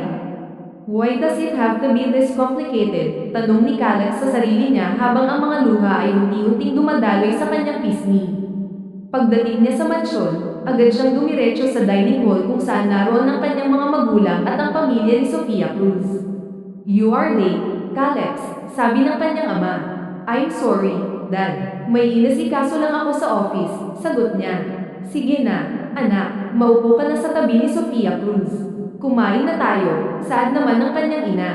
A: Why does it have to be this complicated? Tanong ni Calix sa sarili niya habang ang mga luha ay unti-unting dumadaloy sa kanyang pisngi. Pagdating niya sa mansyon, agad siyang dumiretso sa dining hall kung saan naroon ang kanyang mga magulang at ang pamilya ni Sofia Cruz. You are late, Calix, sabi ng kanyang ama. I'm sorry, Dad. May inasikaso lang ako sa office, sagot niya. Sige na, anak, maupo ka na sa tabi ni Sofia Cruz. Kumain na tayo, saad naman ng kanyang ina.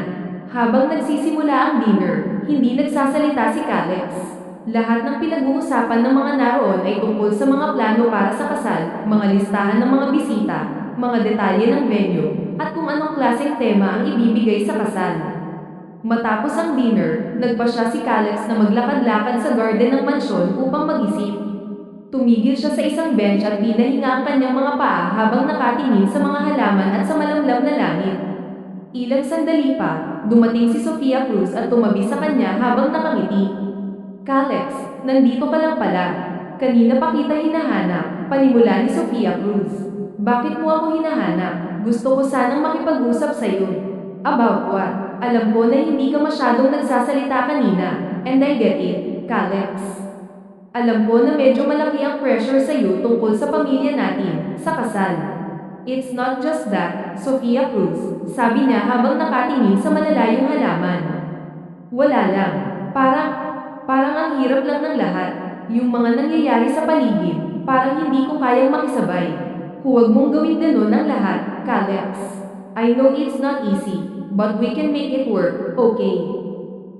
A: Habang nagsisimula ang dinner, hindi nagsasalita si Calix. Lahat ng pinag-uusapan ng mga naroon ay tungkol sa mga plano para sa kasal, mga listahan ng mga bisita, mga detalye ng venue, at kung anong klaseng tema ang ibibigay sa kasal. Matapos ang dinner, nagpasya si Calix na maglakad-lakad sa garden ng mansyon upang mag-isip. Tumigil siya sa isang bench at pinahinga ang kanyang mga paa habang nakatingin sa mga halaman at sa malamlam na langit. Ilang sandali pa, dumating si Sofia Cruz at tumabi sa kanya habang nakangiti. Calix, nandito ka lang pala. Kanina pa kita hinahanap, panimula ni Sofia Cruz. Bakit mo ako hinahanap? Gusto ko sanang makipag-usap sa'yo. About what? Alam ko na hindi ka masyadong nagsasalita kanina, and I get it, Calix. Alam ko na medyo malaki ang pressure sa'yo tungkol sa pamilya natin, sa kasal. It's not just that, Sofia Cruz, sabi niya habang nakatingin sa malalayong halaman. Wala lang, parang ang hirap lang ng lahat. Yung mga nangyayari sa paligid, parang hindi ko kayang makisabay. Huwag mong gawin ganun ang lahat, Calix. I know it's not easy, but we can make it work, okay?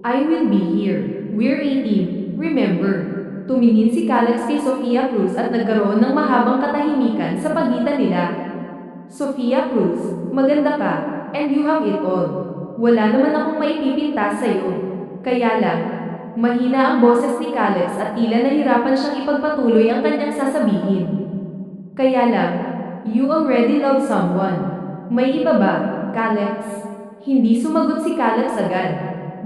A: I will be here. We're a team, remember? Tumingin si Calix kay Sofia Cruz at nagkaroon ng mahabang katahimikan sa pagitan nila. Sofia Cruz, maganda ka, and you have it all. Wala naman akong maipipintas sa'yo. Kaya lang, mahina ang boses ni Calix at tila nahirapan siyang ipagpatuloy ang kanyang sasabihin. Kaya lang, you already love someone. May iba ba, Calix? Hindi sumagot si Caleb agad.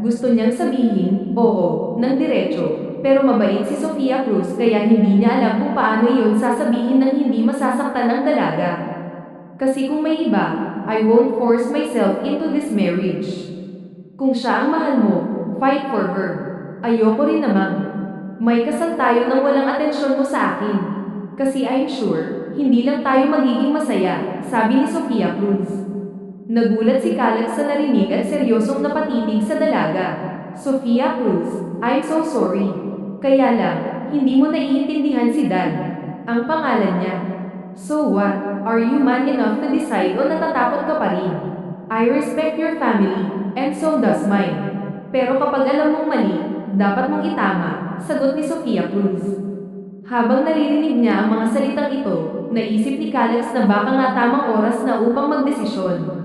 A: Gusto niyang sabihin, oo, ng diretso. Pero mabait si Sofia Cruz kaya hindi niya alam kung paano iyon sasabihin ng hindi masasaktan ang dalaga. Kasi kung may iba, I won't force myself into this marriage. Kung siya ang mahal mo, fight for her. Ayoko rin namang. May kasal tayo nang walang atensyon mo sa akin. Kasi I'm sure, hindi lang tayo magiging masaya, sabi ni Sofia Cruz. Nagulat si Caleb sa narinig at seryosong napatitig sa dalaga. Sofia Cruz, I'm so sorry. Kaya lang, hindi mo naiintindihan si Dan. Ang pangalan niya. So what, are you man enough to decide o natatakot ka pa rin? I respect your family, and so does mine. Pero kapag alam mong mali, dapat mong itama, sagot ni Sofia Cruz. Habang naririnig niya ang mga salitang ito, naisip ni Caleb na baka nga tamang oras na upang magdesisyon.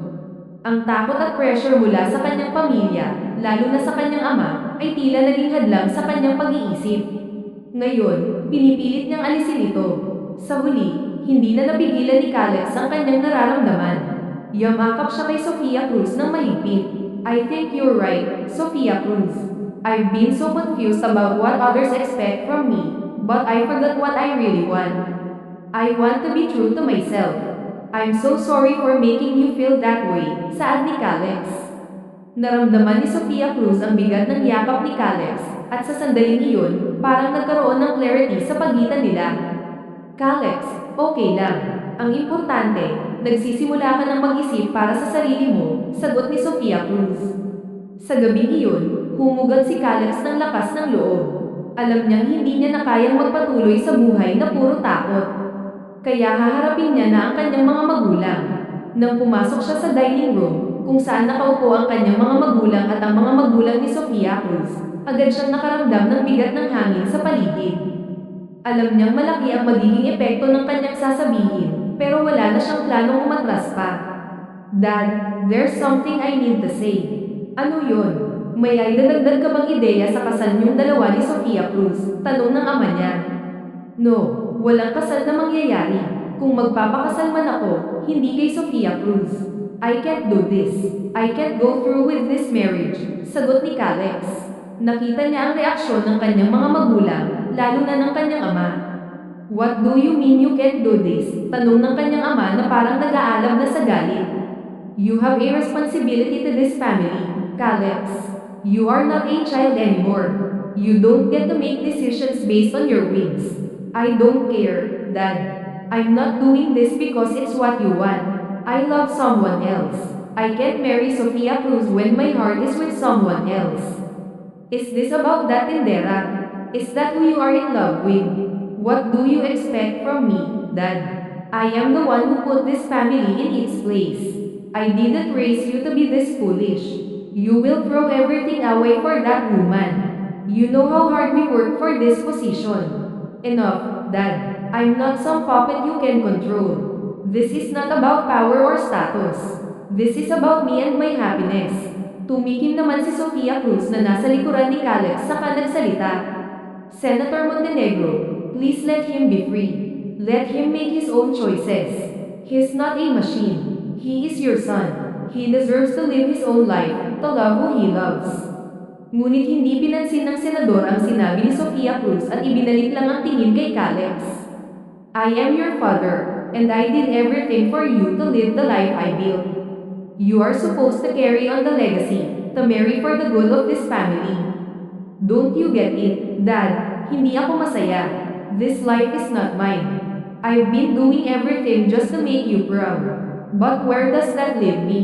A: Ang takot at pressure mula sa kanyang pamilya, lalo na sa kanyang ama, ay tila naging hadlang sa kanyang pag-iisip. Ngayon, pinipilit niyang alisin ito. Sa huli, hindi na napigilan ni Caleb ang kanyang nararamdaman. Yamakap siya kay Sofia Cruz ng mahigpit. I think you're right, Sofia Cruz. I've been so confused about what others expect from me, but I forgot what I really want. I want to be true to myself. I'm so sorry for making you feel that way, saad ni Caleb. Naramdaman ni Sofia Cruz ang bigat ng yakap ni Caleb, at sa sandaling iyon, parang nagkaroon ng clarity sa pagitan nila. Caleb, okay lang. Ang importante, nagsisimula ka ng mag-isip para sa sarili mo, sagot ni Sofia Cruz. Sa gabing iyon, humugat si Caleb ng lakas ng loob. Alam niyang hindi niya na kayang magpatuloy sa buhay na puro takot. Kaya haharapin niya na ang kanyang mga magulang. Nang pumasok siya sa dining room, kung saan nakaupo ang kanyang mga magulang at ang mga magulang ni Sofia Cruz, agad siyang nakaramdam ng bigat ng hangin sa paligid. Alam niyang malaki ang magiging epekto ng kanyang sasabihin, pero wala na siyang planong umatras pa. Dad, there's something I need to say. Ano yun? May ay dadagdag ka bang ideya sa kasal niyong dalawa ni Sofia Cruz? Tanong ng ama niya. No, walang kasal na mangyayari. Kung magpapakasal man ako, hindi kay Sofia Cruz. I can't do this. I can't go through with this marriage, sagot ni Caleb. Nakita niya ang reaksyon ng kanyang mga magulang, lalo na ng kanyang ama. What do you mean you can't do this? Tanong ng kanyang ama na parang nag-aalab na sa galit. You have a responsibility to this family, Caleb. You are not a child anymore. You don't get to make decisions based on your whims. I don't care, Dad. I'm not doing this because it's what you want. I love someone else. I can't marry Sofia Cruz when my heart is with someone else. Is this about that, Tindera? Is that who you are in love with? What do you expect from me, Dad? I am the one who put this family in its place. I didn't raise you to be this foolish. You will throw everything away for that woman. You know how hard we work for this position. Enough, Dad. I'm not some puppet you can control. This is not about power or status. This is about me and my happiness. Tumikim naman si Sofia Cruz na nasa likuran ni Caleb saka nagsalita. Senator Montenegro, please let him be free. Let him make his own choices. He's not a machine. He is your son. He deserves to live his own life, to love who he loves. Ngunit hindi pinansin ng senador ang sinabi ni Sofia Cruz at ibinalik lang ang tingin kay Caleb. I am your father, and I did everything for you to live the life I built. You are supposed to carry on the legacy, to marry for the good of this family. Don't you get it, Dad? Hindi ako masaya. This life is not mine. I've been doing everything just to make you proud. But where does that leave me?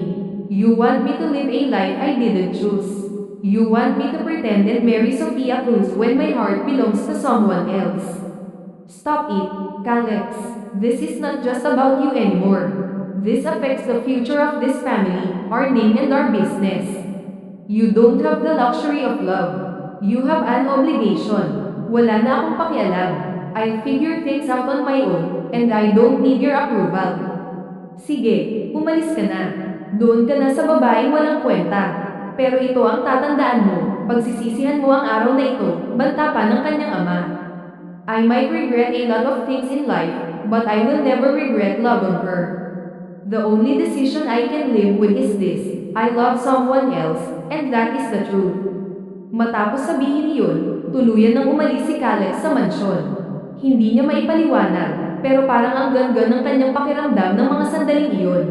A: You want me to live a life I didn't choose. You want me to pretend and marry Sofia Cruz when my heart belongs to someone else. Stop it, Caleb. This is not just about you anymore. This affects the future of this family, our name and our business. You don't have the luxury of love. You have an obligation. Wala na akong pakialam. I'll figure things out on my own, and I don't need your approval. Sige, umalis ka na. Doon ka na sa babaeng walang kwenta. Pero ito ang tatandaan mo, pagsisisihan mo ang araw na ito, banta pa ng kanyang ama. I might regret a lot of things in life, but I will never regret love on her. The only decision I can live with is this. I love someone else, and that is the truth. Matapos sabihin iyon, tuluyan nang umalis si Caleb sa mansyon. Hindi niya maipaliwanag, pero parang ang ganda ng kanyang pakiramdam ng mga sandaling iyon.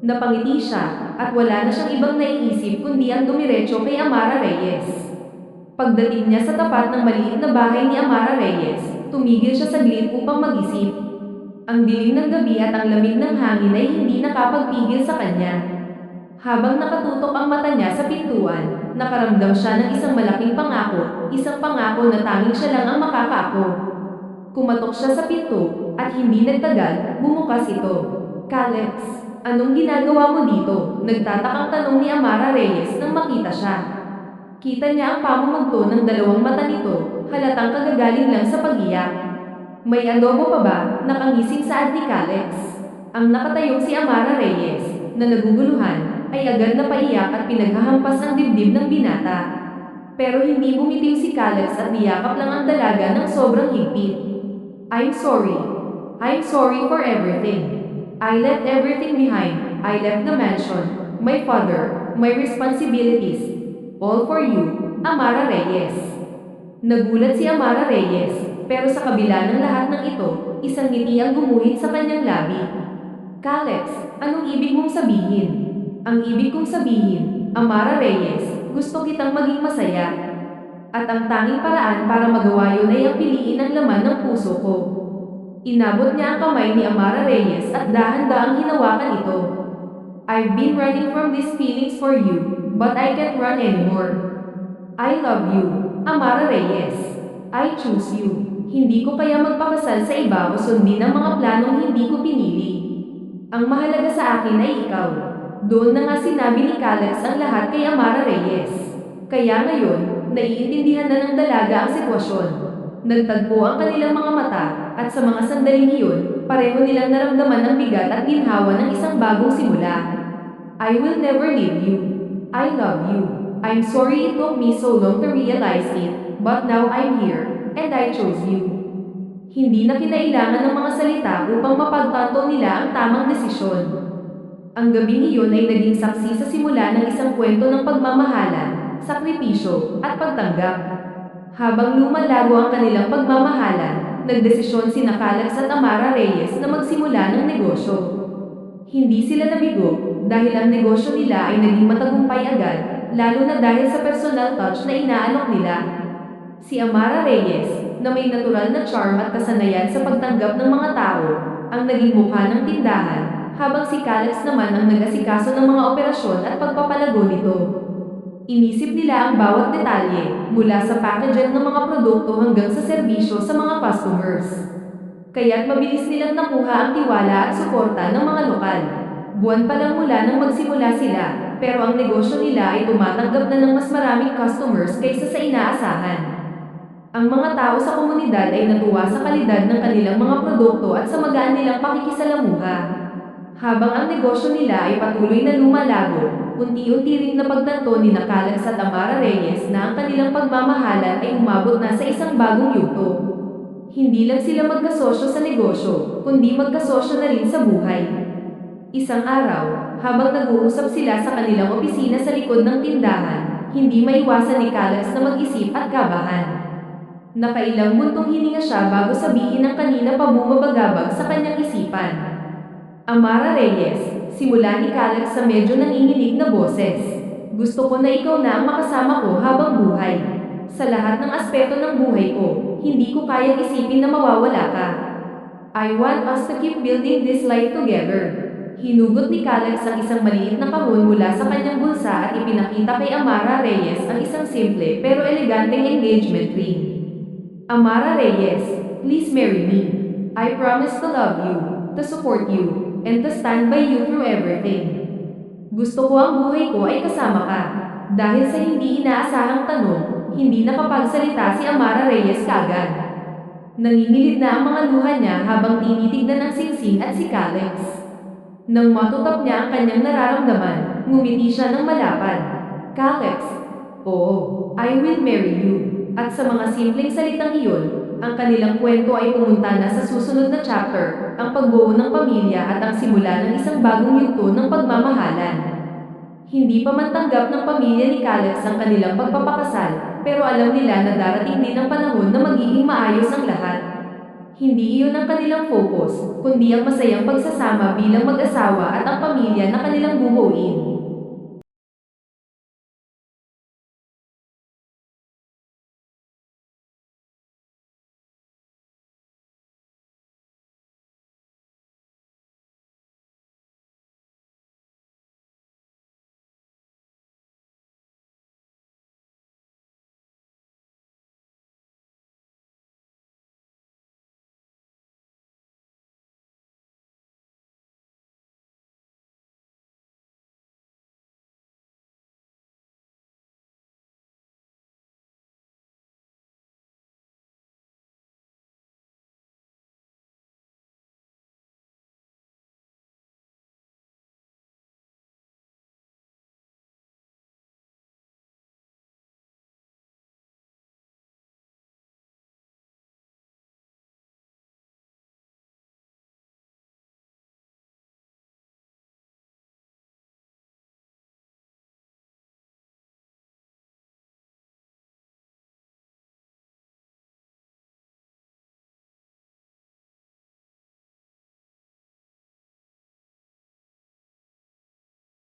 A: Napangiti siya, at wala na siyang ibang naiisip kundi ang dumiretso kay Amara Reyes. Pagdating niya sa tapat ng maliit na bahay ni Amara Reyes, tumigil siya saglit upang mag-isip. Ang dilim ng gabi at ang lamig ng hangin ay hindi nakapagpigil sa kanya. Habang nakatutok ang mata niya sa pintuan, nakaramdam siya ng isang malaking pangako, isang pangako na tanging siya lang ang makakaako. Kumatok siya sa pinto, at hindi nagtagal, bumukas ito. Caleb, anong ginagawa mo dito? Nagtatakang tanong ni Amara Reyes nang makita siya. Kita niya ang pamumugto ng dalawang mata nito, halatang kagagaling lang sa pag-iyak. May adobo pa ba? Nakangising saad ni Caleb. Ang nakatayong si Amara Reyes, na naguguluhan, ay agad na paiyak at pinaghahampas ang dibdib ng binata. Pero hindi bumitiw si Caleb at niyakap lang ang dalaga ng sobrang higpit. I'm sorry. I'm sorry for everything. I left everything behind. I left the mansion, my father, my responsibilities. All for you, Amara Reyes. Nagulat si Amara Reyes, pero sa kabila ng lahat ng ito, isang ngiti ang gumuhit sa kanyang labi. Caleb, anong ibig mong sabihin? Ang ibig kong sabihin, Amara Reyes, gusto kitang maging masaya. At ang tanging paraan para magawa yun ay ang piliin ang laman ng puso ko. Inabot niya ang kamay ni Amara Reyes at dahan-dahang hinawakan ito. I've been running from these feelings for you, but I can't run anymore. I love you, Amara Reyes. I choose you. Hindi ko kaya magpakasal sa iba o sundin ang mga planong hindi ko pinili. Ang mahalaga sa akin ay ikaw. Doon na nga sinabi ni Caleb ang lahat kay Amara Reyes. Kaya ngayon, naiintindihan na ng dalaga ang sitwasyon. Nagtagpo ang kanilang mga mata, at sa mga sandaling iyon, pareho nilang naramdaman ang bigat at ginhawa ng isang bagong simula. I will never leave you. I love you. I'm sorry it took me so long to realize it, but now I'm here, and I chose you. Hindi na kinailangan ng mga salita upang mapagtanto nila ang tamang desisyon. Ang gabing iyon ay naging saksi sa simula ng isang kwento ng pagmamahalan, sakripisyo, at pagtanggap. Habang lumalago ang kanilang pagmamahalan, nagdesisyon sina Caleb at Amara Reyes na magsimula ng negosyo. Hindi sila nabigo, dahil ang negosyo nila ay naging matagumpay agad, lalo na dahil sa personal touch na inaalok nila. Si Amara Reyes, na may natural na charm at kasanayan sa pagtanggap ng mga tao, ang naging mukha ng tindahan, habang si Caleb naman ang nag-asikaso ng mga operasyon at pagpapalago nito. Inisip nila ang bawat detalye, mula sa packaging ng mga produkto hanggang sa serbisyo sa mga customers. Kaya't mabilis nilang nakuha ang tiwala at suporta ng mga lokal. Buwan pa lang mula nang magsimula sila, pero ang negosyo nila ay tumatanggap na ng mas maraming customers kaysa sa inaasahan. Ang mga tao sa komunidad ay natuwa sa kalidad ng kanilang mga produkto at sa magaan nilang pakikisalamuha. Habang ang negosyo nila ay patuloy na lumalago, unti-unti ring napagtanto ni Caleb at Amara Reyes na ang kanilang pagmamahalan ay umabot na sa isang bagong yugto. Hindi lang sila magkasosyo sa negosyo, kundi magkasosyo na rin sa buhay. Isang araw, habang nag-uusap sila sa kanilang opisina sa likod ng tindahan, hindi maiwasan ni Caleb na mag-isip at kabahan. Nakailang buntong hininga siya bago sabihin ang kanina pa bumabagabag sa kanyang isipan. Amara Reyes, simula ni Caleb sa medyo nanginginig na boses. Gusto ko na ikaw na ang makasama ko habang buhay. Sa lahat ng aspeto ng buhay ko, hindi ko kayang isipin na mawawala ka. I want us to keep building this life together. Hinugot ni Caleb ang isang maliit na kahon mula sa kanyang bulsa at ipinakita kay Amara Reyes ang isang simple pero eleganteng engagement ring. Amara Reyes, please marry me. I promise to love you, to support you, and to stand by you through everything. Gusto ko ang buhay ko ay kasama ka. Dahil sa hindi inaasahang tanong, hindi nakapagsalita si Amara Reyes kaagad. Nangingilit na ang mga luha niya habang tinitignan ng singsing at si Caleb. Nang matutap niya ang kanyang nararamdaman, ngumiti siya ng malapad. Caleb, oo, I will marry you. At sa mga simpleng salitang iyon, ang kanilang kwento ay pumunta na sa susunod na chapter, ang pagbuo ng pamilya at ang simula ng isang bagong yugto ng pagmamahalan. Hindi pa man tanggap ng pamilya ni Caleb ang kanilang pagpapakasal, pero alam nila na darating din ang panahon na magiging maayos ang lahat. Hindi iyon ang kanilang focus, kundi ang masayang pagsasama bilang mag-asawa at ang pamilya na kanilang bubuin.